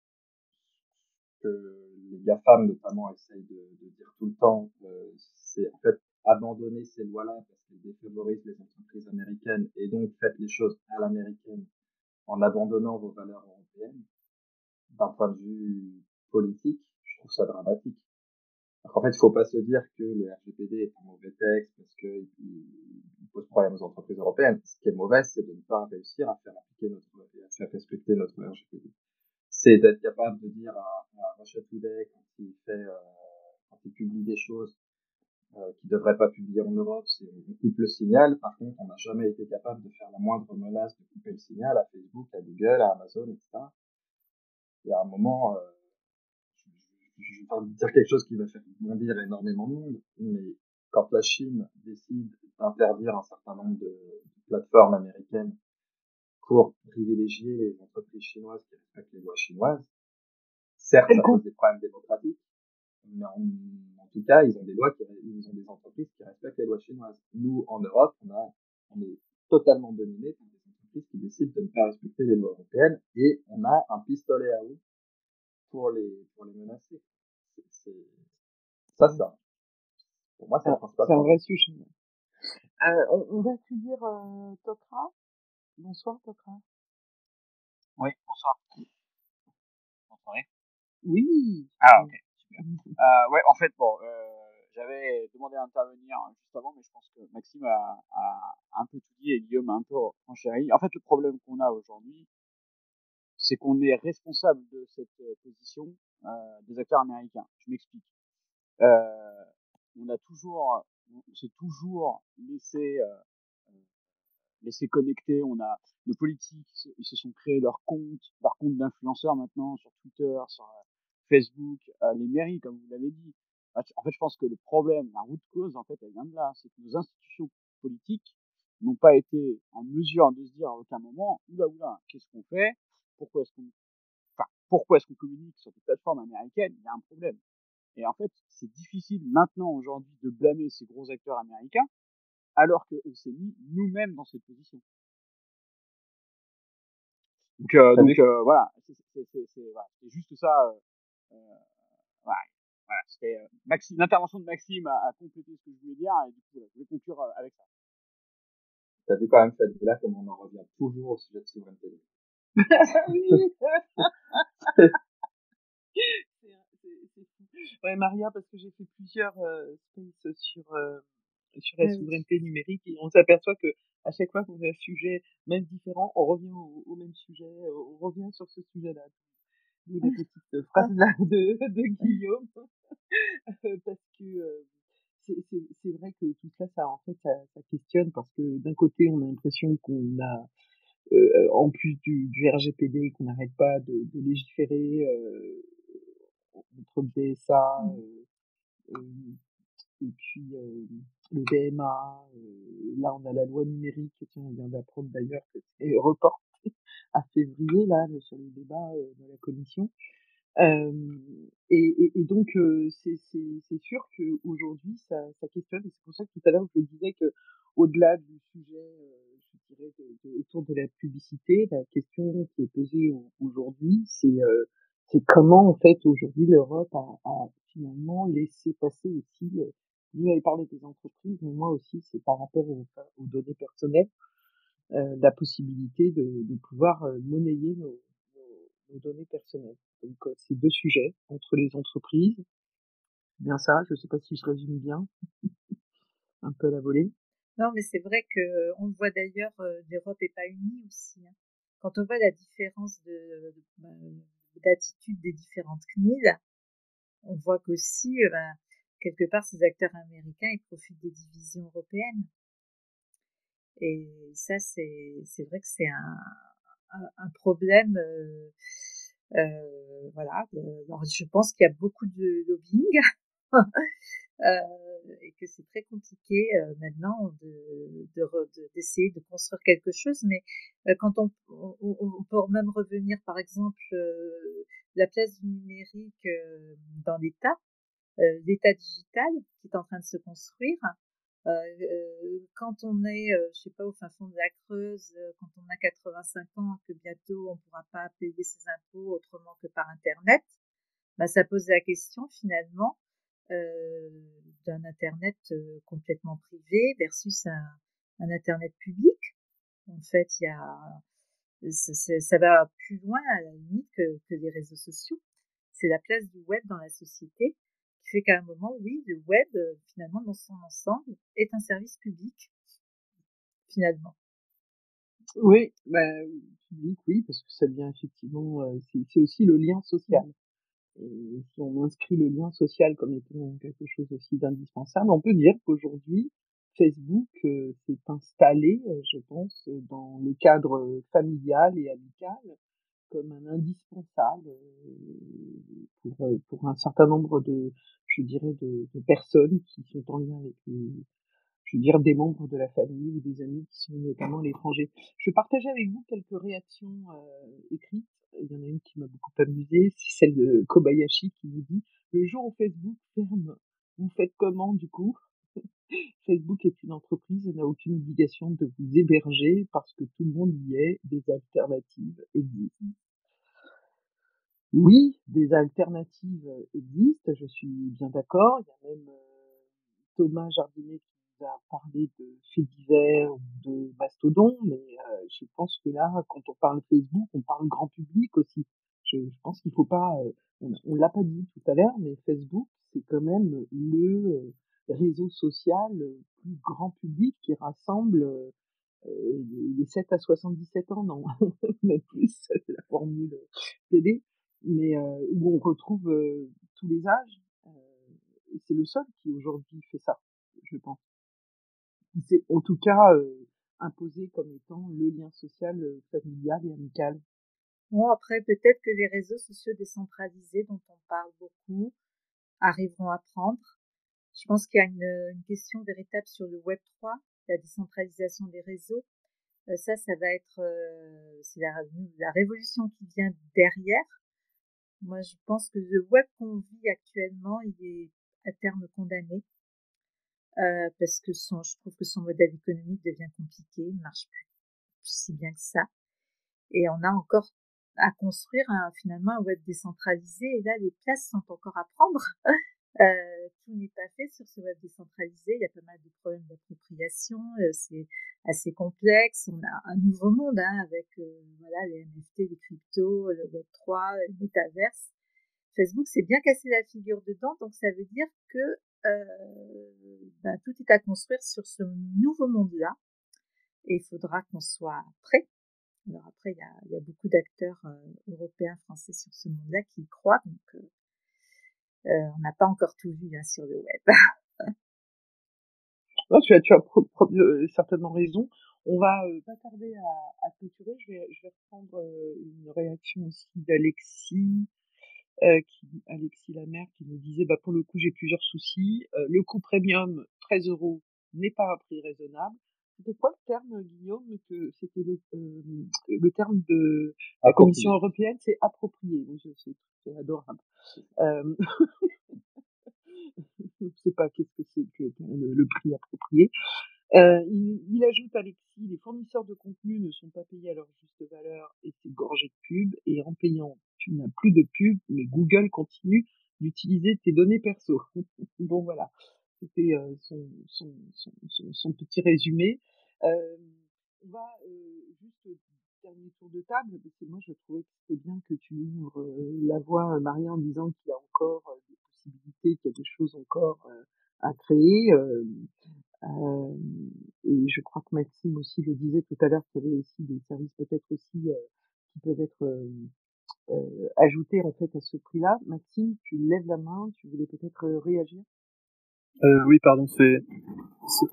que les GAFAM notamment essayent de dire tout le temps, c'est en fait abandonner ces lois-là parce qu'elles défavorisent les entreprises américaines, et donc faites les choses à l'américaine en abandonnant vos valeurs européennes. D'un point de vue politique, je trouve ça dramatique. Donc en fait, il faut pas se dire que le RGPD est un mauvais texte parce qu'il pose problème aux entreprises européennes. Ce qui est mauvais, c'est de ne pas réussir à faire appliquer à faire respecter notre RGPD. C'est d'être capable de dire à Russia Today quand il publie des choses qui devraient pas publier en Europe, c'est on coupe le signal. Par contre, on n'a jamais été capable de faire la moindre menace de couper le signal à Facebook, à Google, à Amazon, etc. Et à un moment, je vais pas dire quelque chose qui va faire bondir énormément de monde, mais quand la Chine décide d'interdire un certain nombre de plateformes américaines pour privilégier les entreprises chinoises qui respectent les lois chinoises, certes, ça pose des problèmes démocratiques, mais en tout cas, ils ont des entreprises qui respectent les lois chinoises. Nous, en Europe, on est totalement dominé par des entreprises qui décident de ne pas respecter les lois européennes, et on a un pistolet à eau pour les menacer. Ça, pour moi, c'est le principal C'est un problème. vrai sujet. On va accueillir Tokra. Bonsoir, Tokra. Oui, bonsoir. Vous m'entendez? Oui. Ah, ok, super. Ouais, en fait, bon, j'avais demandé à intervenir juste avant, mais je pense que Maxime a un peu tout dit et Guillaume a un peu renchéri. En fait, le problème qu'on a aujourd'hui, c'est qu'on est responsable de cette position des acteurs américains. Je m'explique. On s'est toujours laissé connecter. On a nos politiques, ils se sont créés leur compte d'influenceurs maintenant sur Twitter, sur Facebook, les mairies, comme vous l'avez dit. En fait, je pense que le problème, la root cause, en fait, elle vient de là. C'est que nos institutions politiques n'ont pas été en mesure de se dire à aucun moment, oula, qu'est-ce qu'on fait? Pourquoi est-ce qu'on communique sur des plateformes américaines? Il y a un problème. Et en fait, c'est difficile maintenant, aujourd'hui, de blâmer ces gros acteurs américains, alors qu'on s'est mis nous-mêmes dans cette position. Donc voilà, c'est juste ça. Voilà, c'était l'intervention de Maxime a complété ce que je voulais dire, et du coup, je vais conclure avec ça. T'as vu quand même, là, comme on en revient toujours au sujet de souveraineté. Oui. C'est fou. Ouais, Maria, parce que j'ai fait plusieurs spaces sur la souveraineté numérique, et on s'aperçoit que à chaque fois qu'on a un sujet même différent, on revient au même sujet, on revient sur ce sujet-là. D'où la petite phrase là de Guillaume, parce que c'est vrai que tout ça, en fait, ça questionne, parce que d'un côté, on a l'impression qu'on a en plus du RGPD, qu'on n'arrête pas de légiférer entre le DSA et puis le DMA. Là, on a la loi numérique. Tiens, on vient d'apprendre d'ailleurs que c'est reporté à février là sur le débat de la commission. Et donc c'est sûr qu'aujourd'hui ça questionne, et c'est pour ça que tout à l'heure je disais que au-delà du sujet, je dirais autour de la publicité, la question qui est posée aujourd'hui, c'est comment en fait aujourd'hui l'Europe a finalement laissé passer aussi. Vous avez parlé des entreprises, mais moi aussi c'est par rapport aux données personnelles, la possibilité de pouvoir monnayer nos données personnelles. Donc c'est deux sujets entre les entreprises. Bien ça, je sais pas si je résume bien, un peu à la volée. Non, mais c'est vrai que on le voit d'ailleurs, l'Europe est pas unie aussi, hein. Quand on voit la différence d'attitude des différentes CNIL, on voit qu'aussi, quelque part, ces acteurs américains, ils profitent des divisions européennes. Et ça, c'est vrai que c'est un problème. Voilà. Alors, je pense qu'il y a beaucoup de lobbying. et que c'est très compliqué maintenant d'essayer de construire quelque chose. Mais quand on peut même revenir, par exemple, la place du numérique dans l'État digital qui est en train de se construire. Quand on est, je sais pas, au fin fond de la Creuse, quand on a 85 ans, que bientôt on pourra pas payer ses impôts autrement que par Internet, bah, ça pose la question finalement d'un Internet complètement privé versus un Internet public. En fait, il y a, ça va plus loin à la limite que les réseaux sociaux. C'est la place du web dans la société qui fait qu'à un moment, oui, le web, finalement, dans son ensemble, est un service public, finalement. Oui, public, oui, parce que ça devient effectivement, c'est aussi le lien social. Et si on inscrit le lien social comme étant quelque chose aussi d'indispensable, on peut dire qu'aujourd'hui, Facebook s'est installé, je pense, dans le cadre familial et amical comme un indispensable pour un certain nombre je dirais, de personnes qui sont en lien avec je veux dire, des membres de la famille ou des amis qui sont notamment à l'étranger. Je partageais avec vous quelques réactions écrites. Il y en a une qui m'a beaucoup amusée, c'est celle de Kobayashi qui vous dit « Le jour où Facebook ferme, vous faites comment du coup ?» Facebook est une entreprise, n'a aucune obligation de vous héberger parce que tout le monde y est, des alternatives existent. Oui, des alternatives existent, je suis bien d'accord. Il y a même Thomas Jardinet qui nous a parlé de faits divers ou de mastodons, mais je pense que là, quand on parle Facebook, on parle grand public aussi. Je pense qu'il faut pas, on l'a pas dit tout à l'heure, mais Facebook, c'est quand même le réseau social plus grand public qui rassemble les 7 à 77 ans, non, même plus, c'est la formule télé, mais où on retrouve tous les âges. Et c'est le seul qui aujourd'hui fait ça, je pense. C'est en tout cas imposé comme étant le lien social familial et amical. Bon, après, peut-être que les réseaux sociaux décentralisés dont on parle beaucoup arriveront à prendre. Je pense qu'il y a une question véritable sur le Web 3, la décentralisation des réseaux. Ça va être c'est la révolution qui vient derrière. Moi, je pense que le web qu'on vit actuellement, il est à terme condamné parce que je trouve que son modèle économique devient compliqué, il ne marche plus si bien que ça. Et on a encore à construire finalement un web décentralisé. Et là, les places sont encore à prendre. Tout n'est pas fait sur ce web décentralisé. Il y a pas mal de problèmes d'appropriation. C'est assez complexe. On a un nouveau monde avec voilà les NFT, les cryptos, le Web 3, le métaverse. Facebook s'est bien cassé la figure dedans, donc ça veut dire que tout est à construire sur ce nouveau monde-là. Et il faudra qu'on soit prêt. Alors après, il y a beaucoup d'acteurs européens, français sur ce monde-là qui y croient, donc on n'a pas encore tout vu sur le web. Non, tu as certainement raison. On va pas tarder à clôturer. Je vais reprendre une réaction aussi d'Alexis, Alexis Lamère, qui nous disait pour le coup j'ai plusieurs soucis. Le coût premium 13 € n'est pas un prix raisonnable. C'était quoi le terme, Guillaume, que c'était le terme de la Commission européenne, c'est approprié. Oui, c'est adorable. Je ne sais pas qu'est-ce que c'est que le prix approprié. Il ajoute, Alexis, les fournisseurs de contenu ne sont pas payés à leur juste valeur et c'est gorgé de pub. Et en payant, tu n'as plus de pub, mais Google continue d'utiliser tes données perso. Bon, voilà. C'était son petit résumé. On va juste dernier tour de table, parce que moi je trouvais que c'était bien que tu ouvres la voie, Marie, en disant qu'il y a encore des possibilités, qu'il y a des choses encore à créer. Et je crois que Maxime aussi le disait tout à l'heure, qu'il y avait aussi des services peut-être aussi qui peuvent être ajoutés en fait à ce prix-là. Maxime, tu lèves la main, tu voulais peut-être réagir? Oui, pardon,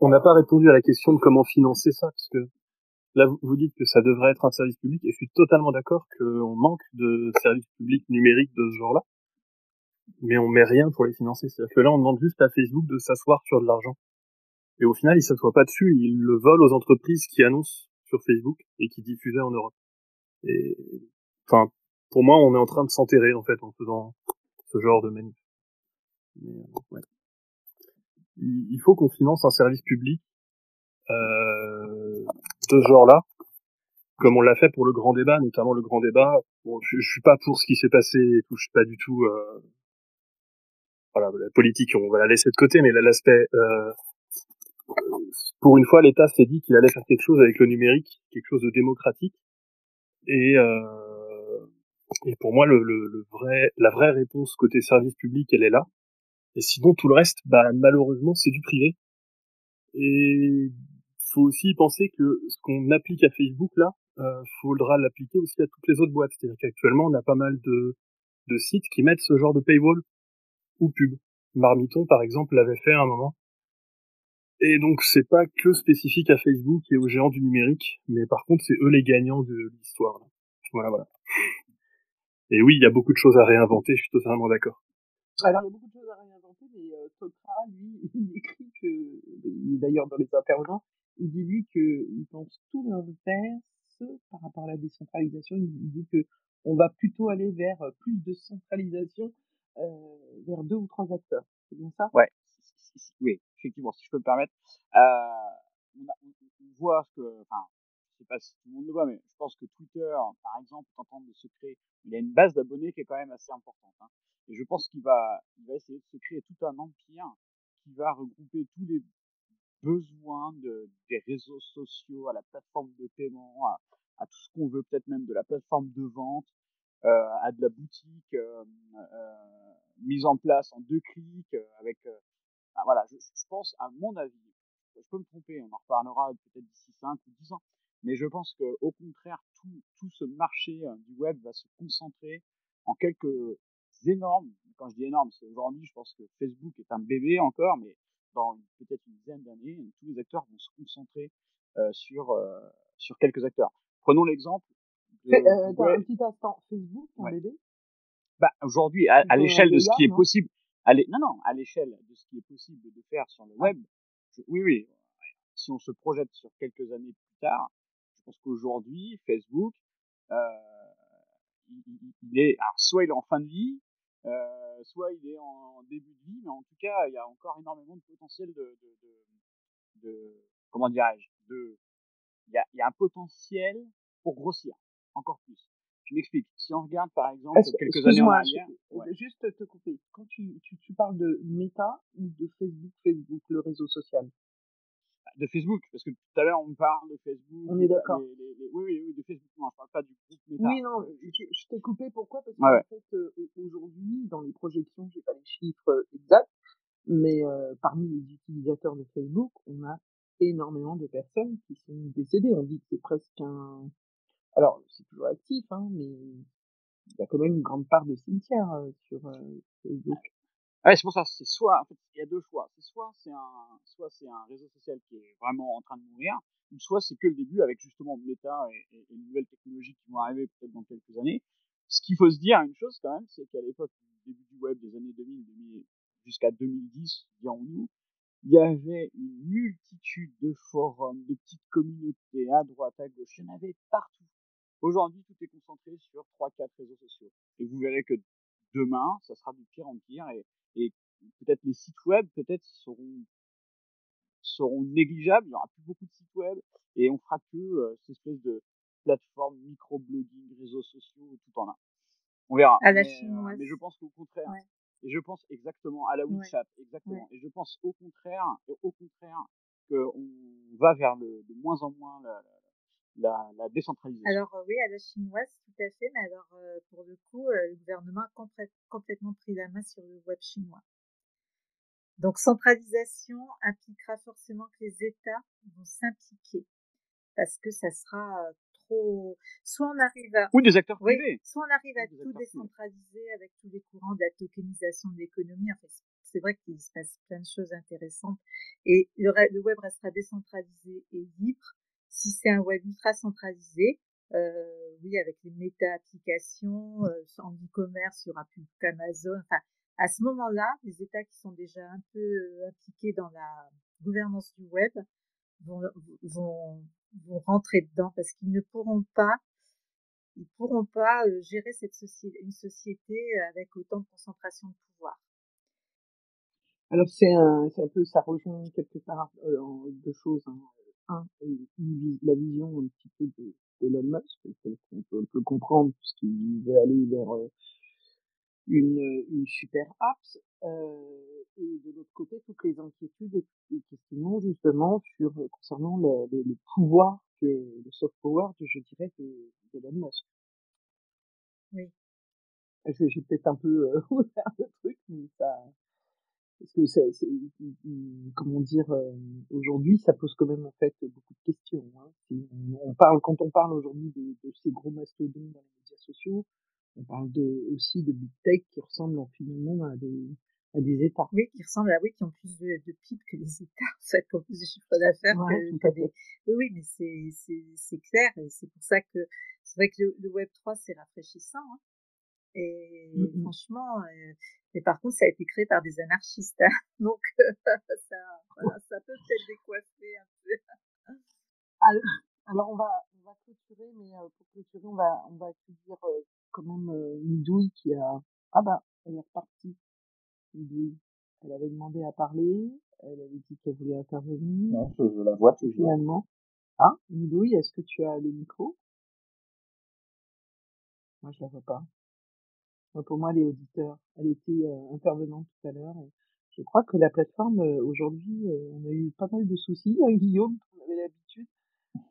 on n'a pas répondu à la question de comment financer ça, parce que là, vous dites que ça devrait être un service public, et je suis totalement d'accord qu'on manque de services publics numériques de ce genre-là. mais on met rien pour les financer. C'est-à-dire que là, on demande juste à Facebook de s'asseoir sur de l'argent. Et au final, ils s'assoient pas dessus, ils le volent aux entreprises qui annoncent sur Facebook et qui diffusaient en Europe. Et, enfin, pour moi, on est en train de s'enterrer, en fait, en faisant ce genre de manip. Mais, ouais. Il faut qu'on finance un service public, de ce genre-là, comme on l'a fait pour le grand débat, notamment le grand débat. Bon, je suis pas pour ce qui s'est passé et tout, je suis pas du tout, voilà, la politique, on va la laisser de côté, mais là, l'aspect, pour une fois, l'État s'est dit qu'il allait faire quelque chose avec le numérique, quelque chose de démocratique, et pour moi, la vraie réponse côté service public, elle est là. Et sinon, tout le reste, bah, malheureusement, c'est du privé. Et faut aussi penser que ce qu'on applique à Facebook, là, faudra l'appliquer aussi à toutes les autres boîtes. C'est-à-dire qu'actuellement, on a pas mal de sites qui mettent ce genre de paywall ou pub. Marmiton, par exemple, l'avait fait à un moment. Et donc, c'est pas que spécifique à Facebook et aux géants du numérique, mais par contre, c'est eux les gagnants de l'histoire. Là. Voilà. Et oui, il y a beaucoup de choses à réinventer, je suis totalement d'accord. Alors, il y a beaucoup de choses à réinventer, mais Tokra, lui, il écrit que, il est d'ailleurs dans les intervenants, il dit lui qu'il pense tout l'inverse par rapport à la décentralisation. Il dit que on va plutôt aller vers plus de centralisation, vers 2 ou 3 acteurs. C'est bien ça? Ouais, oui, effectivement, si je peux me permettre. On voit que, enfin, je sais pas si tout le monde le voit, mais je pense que Twitter, par exemple, est en train de se créer. Il a une base d'abonnés qui est quand même assez importante. Hein. Et je pense qu'il va essayer de se créer tout un empire qui va regrouper tous les besoins des réseaux sociaux, à la plateforme de paiement, à tout ce qu'on veut, peut-être même de la plateforme de vente, à de la boutique mise en place en 2 clics, avec voilà, je pense, à mon avis, je peux me tromper, on en reparlera peut-être d'ici 5 ou 10 ans, mais je pense que au contraire, tout ce marché du web va se concentrer en quelques énormes, quand je dis énormes, c'est aujourd'hui, je pense que Facebook est un bébé encore, mais dans peut-être une dizaine d'années, tous les acteurs vont se concentrer sur quelques acteurs. Prenons l'exemple Attends, un petit instant. Facebook, un bébé? Bah, aujourd'hui, à l'échelle de ce qui est possible, à l'échelle de ce qui est possible de faire sur le web, oui, si on se projette sur quelques années plus tard, je pense qu'aujourd'hui, Facebook, il est, alors soit il est en fin de vie, soit il est en début de vie, mais en tout cas, il y a encore énormément de potentiel comment dirais-je, il y a un potentiel pour grossir encore plus. Je m'explique. Si on regarde, par exemple, quelques années en arrière. Juste te couper. Quand tu parles de Meta ou de Facebook, le réseau social? De Facebook, parce que tout à l'heure, on parle de Facebook. On est d'accord. Oui, de Facebook. Non, je parle pas du groupe Meta. Oui, non, je t'ai coupé. Pourquoi? Parce qu'en fait, aujourd'hui, dans les projections, j'ai pas les chiffres exacts, mais parmi les utilisateurs de Facebook, on a énormément de personnes qui sont décédées. On dit que c'est presque un... Alors, c'est toujours actif, hein, mais il y a quand même une grande part de cimetière sur Facebook. Ouais, c'est pour ça, c'est soit, en fait, il y a 2 choix. Soit c'est un réseau social qui est vraiment en train de mourir, ou soit c'est que le début avec justement Meta et les nouvelles technologies qui vont arriver peut-être dans quelques années. Ce qu'il faut se dire, une chose quand même, c'est qu'à l'époque du début du web des années 2000 jusqu'à 2010, dirons-nous, il y avait une multitude de forums, de petites communautés à droite, à gauche, il y en avait partout. Aujourd'hui, tout est concentré sur 3-4 réseaux sociaux. Et vous verrez que demain, ça sera de pire en pire et peut-être les sites web peut-être seront négligeables, il n'y aura plus beaucoup de sites web et on fera que cette espèce de plateforme micro-blogging, réseaux sociaux, tout en un. On verra. À la chinoise. Mais je pense qu'au contraire, et je pense exactement à la WeChat, exactement. Et je pense au contraire qu'on va vers de moins en moins la décentralisation. Alors oui, à la chinoise, tout à fait, mais alors pour le coup, le gouvernement a complètement pris la main sur le web chinois. Donc centralisation impliquera forcément que les États vont s'impliquer parce que ça sera trop. Soit on arrive à ou des acteurs privés. Soit on arrive à tout décentraliser avec tous les courants de la tokenisation de l'économie. En fait, c'est vrai qu'il se passe plein de choses intéressantes et le web restera décentralisé et libre. Si c'est un web ultra centralisé, oui, avec les méta-applications, en e-commerce, il y aura plus qu'Amazon. Enfin, À ce moment-là, les États qui sont déjà un peu impliqués dans la gouvernance du web vont, vont, vont rentrer dedans parce qu'ils ne pourront pas gérer une société avec autant de concentration de pouvoir. Alors c'est un peu, ça rejoint quelque part deux choses. Hein. La vision un petit peu d'Elon Musk, qu'on peut comprendre, puisqu'il veut aller vers une super apps, et de l'autre côté toutes les inquiétudes et questionnements justement sur concernant le pouvoir le soft power, je dirais, d'Elon Musk. Oui. J'ai peut-être un peu ouvert le truc, mais ça, parce que comment dire, aujourd'hui, ça pose quand même en fait beaucoup de questions. Hein. Quand on parle aujourd'hui de ces gros mastodontes dans les médias sociaux, on parle aussi de big tech qui ressemblent finalement à des États. Oui, qui ont plus de PIB que les États, en fait, qui ont plus de chiffre d'affaires que des. Oui, mais c'est clair, et c'est pour ça que c'est vrai que le Web 3 c'est rafraîchissant. Hein. Et franchement, mais par contre, ça a été créé par des anarchistes, hein. Donc ça peut peut-être décoiffer un peu. Alors on va clôturer, mais pour clôturer, on va accueillir quand même Midouille qui a elle est repartie. Midouille, elle avait demandé à parler, elle avait dit qu'elle voulait intervenir. Non, je la vois toujours. Finalement, Midouille, est-ce que tu as le micro? Moi, je la vois pas. Pour moi, elle est auditeur. Elle était intervenante tout à l'heure. Et je crois que la plateforme, aujourd'hui, on a eu pas mal de soucis. Hein, Guillaume, on avait l'habitude.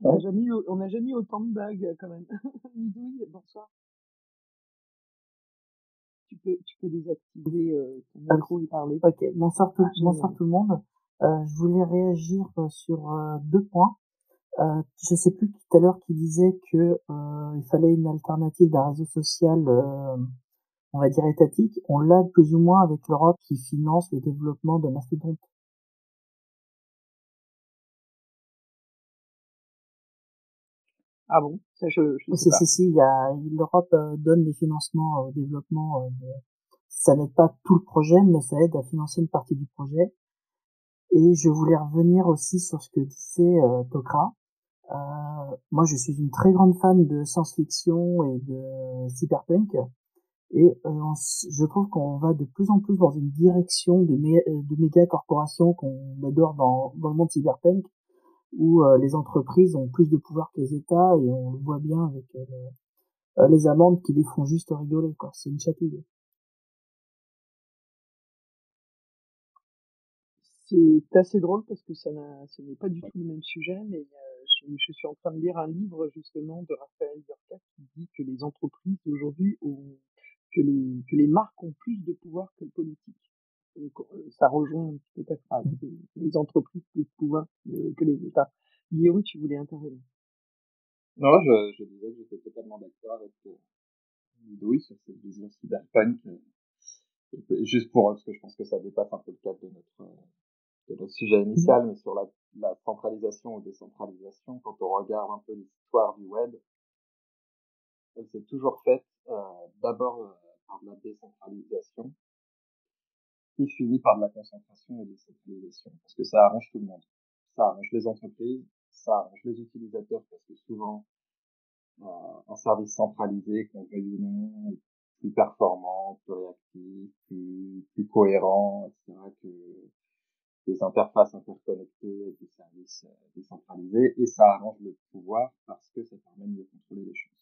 On n'a jamais eu autant de bugs, quand même. Midouille, bonsoir. Tu peux désactiver ton micro et parler. Ok, bonsoir tout le monde. Je voulais réagir sur deux points. Je sais plus tout à l'heure qui disait que il fallait une alternative d'un réseau social, on va dire étatique. On l'a plus ou moins avec l'Europe qui finance le développement de mastodontes. Ah bon? Ça, je sais pas. Si, l'Europe donne des financements au développement ça n'aide pas tout le projet, mais ça aide à financer une partie du projet. Et je voulais revenir aussi sur ce que disait Tokra. Moi, je suis une très grande fan de science-fiction et de cyberpunk, et je trouve qu'on va de plus en plus dans une direction de méga corporations qu'on adore dans le monde cyberpunk, où les entreprises ont plus de pouvoir que les États, et on le voit bien avec les amendes qui les font juste rigoler, quoi. C'est une chatouille. C'est assez drôle parce que ce n'est pas du tout le même sujet, mais je suis en train de lire un livre justement de Raphaël Burka qui dit que les entreprises aujourd'hui que les marques ont plus de pouvoir que le politique. Donc ça rejoint un petit peu ta phrase. Les entreprises plus de pouvoir que les États. Guillaume, tu voulais intervenir? Non, je disais que j'étais totalement d'accord avec Midouille sur cette vision cyberpunk. Juste parce que je pense que ça dépasse un peu le cadre de notre sujet initial, mais sur la centralisation ou décentralisation, quand on regarde un peu l'histoire du web, elle s'est toujours faite d'abord par de la décentralisation, qui finit par de la concentration et de la centralisation, parce que ça arrange tout le monde. Ça arrange les entreprises, ça arrange les utilisateurs, parce que souvent, un service centralisé, qu'on veuille ou non, est plus performant, plus réactif, plus cohérent, etc., que des interfaces interconnectées avec des services décentralisés, et ça arrange le pouvoir parce que ça permet de mieux contrôler les choses.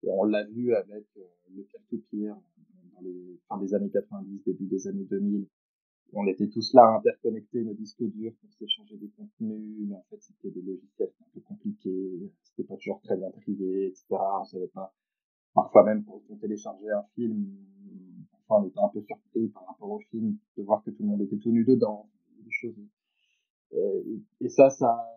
Et on l'a vu avec le peer-to-peer dans les fin des années 90, début des années 2000. On était tous là interconnectés nos disques durs pour s'échanger des contenus, mais en fait c'était des logiciels un peu compliqués, c'était pas toujours très bien trié, etc. On savait pas. Parfois même quand on téléchargeait un film, parfois on était un peu surpris par rapport au film de voir que tout le monde était tout nu dedans, des choses. Et ça a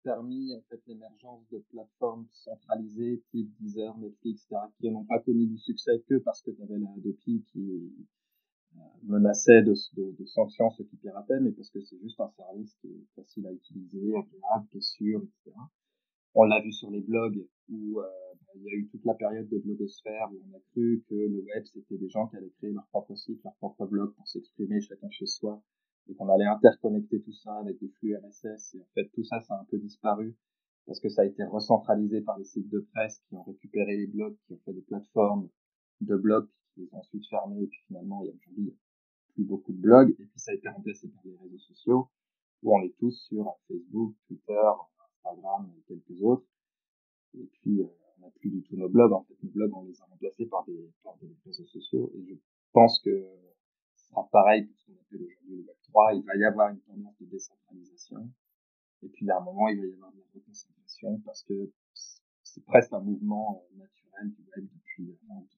permis en fait l'émergence de plateformes centralisées type Deezer, Netflix, etc., qui n'ont pas connu du succès que parce que tu avais la Hadopi qui menaçait de sanctions ceux qui pirataient, mais parce que c'est juste un service qui est facile à utiliser, agréable, qui est sûr, etc. On l'a vu sur les blogs où il y a eu toute la période de blogosphère où on a cru que le web c'était des gens qui allaient créer leur propre site, leur propre blog pour s'exprimer chacun chez soi et qu'on allait interconnecter tout ça avec des flux RSS. Et en fait tout ça a un peu disparu parce que ça a été recentralisé par les sites de presse qui ont récupéré les blogs, qui ont fait des plateformes de blogs qui les ont ensuite fermés et puis finalement il y a plus beaucoup de blogs et puis ça a été remplacé par les réseaux sociaux où on est tous sur Facebook, Twitter, Instagram et quelques autres. Et puis, on n'a plus du tout nos blogs. En fait, nos blogs, on les a remplacés par des réseaux sociaux. Et je pense que ce sera pareil pour ce qu'on appelle aujourd'hui le Web 3. Il va y avoir une tendance de décentralisation. Et puis, à un moment, il va y avoir de la reconcentration parce que c'est presque un mouvement naturel du web depuis longtemps.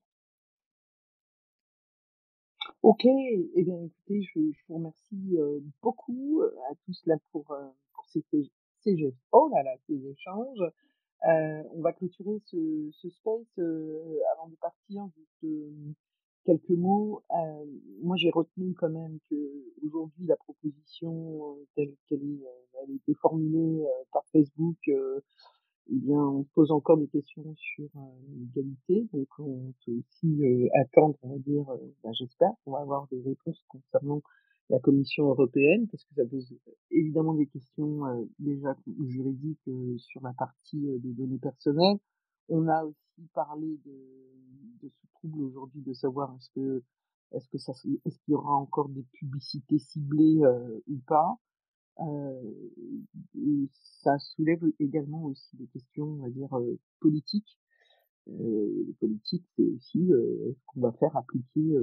Ok, eh bien écoutez, je vous remercie beaucoup à tous là pour ces échanges. On va clôturer ce space avant de partir. Juste quelques mots. Moi, j'ai retenu quand même que aujourd'hui la proposition telle qu'elle elle a été formulée par Facebook. Eh bien, on pose encore des questions sur l'égalité, donc on peut aussi attendre, on va dire, j'espère qu'on va avoir des réponses concernant la Commission européenne, parce que ça pose évidemment des questions déjà juridiques sur la partie des données personnelles. On a aussi parlé de ce trouble aujourd'hui de savoir est-ce qu'il y aura encore des publicités ciblées ou pas. Et ça soulève également aussi des questions, on va dire, politiques. Politique, c'est aussi est-ce qu'on va faire appliquer,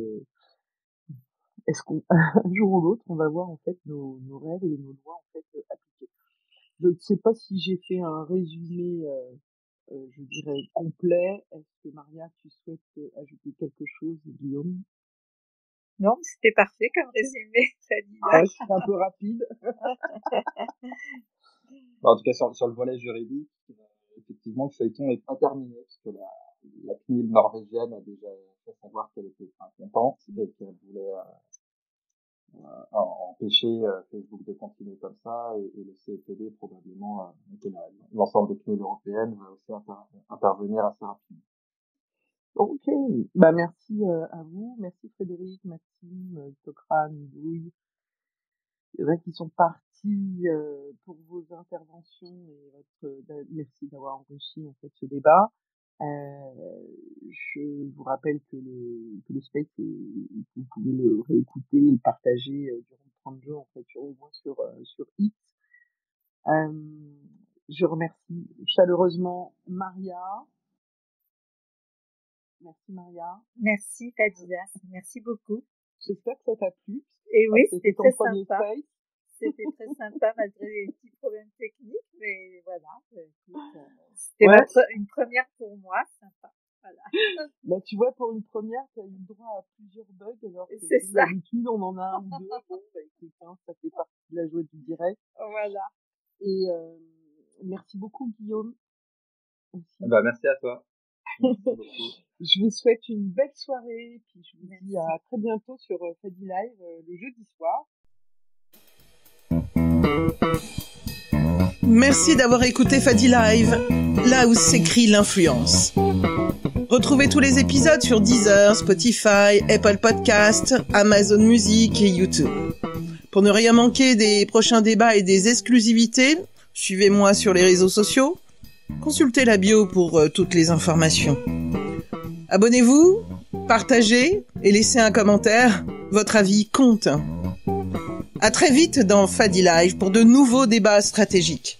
est-ce qu'on un jour ou l'autre, on va voir en fait nos règles et nos lois en fait appliquées. Je ne sais pas si j'ai fait un résumé, je dirais complet. Est-ce que Maria, tu souhaites ajouter quelque chose, Guillaume? Non, c'était parfait comme résumé, Fadila. Ah, je suis un peu rapide. En tout cas, sur le volet juridique, effectivement, le feuilleton n'est pas terminé, parce que la CNIL norvégienne a déjà fait savoir qu'elle était contente et qu'elle voulait empêcher Facebook de continuer comme ça, et le CEPD probablement, l'ensemble des CNIL européennes va aussi intervenir assez rapidement. Ok, bah merci à vous, merci Frédéric, Maxime, Tokran, Douille. Il y en a qui sont partis pour vos interventions et merci d'avoir enrichi en fait ce débat. Je vous rappelle que le space, vous pouvez le réécouter et le partager durant 30 jours en fait, au moins sur X. Je remercie chaleureusement Maria. Merci Maria. Merci Fadila, merci beaucoup. J'espère que ça t'a plu. Et oui, c'était très sympa. Space. C'était très sympa malgré les petits problèmes techniques, mais voilà. C'était une première pour moi, sympa. Voilà. Bah, tu vois, pour une première, tu as eu le droit à plusieurs bugs, alors que d'habitude, on en a un ou deux. Bon, bah, écoute, ça fait partie de la joie du direct. Voilà. Et merci beaucoup, Guillaume. Aussi. Bah, merci à toi. Je vous souhaite une belle soirée, et puis je vous dis à très bientôt sur Fadi Live le jeudi soir. Merci d'avoir écouté Fadi Live, là où s'écrit l'influence. Retrouvez tous les épisodes sur Deezer, Spotify, Apple Podcasts, Amazon Music et YouTube. Pour ne rien manquer des prochains débats et des exclusivités, suivez-moi sur les réseaux sociaux. Consultez la bio pour toutes les informations. Abonnez-vous, partagez et laissez un commentaire. Votre avis compte. À très vite dans Fadi Live pour de nouveaux débats stratégiques.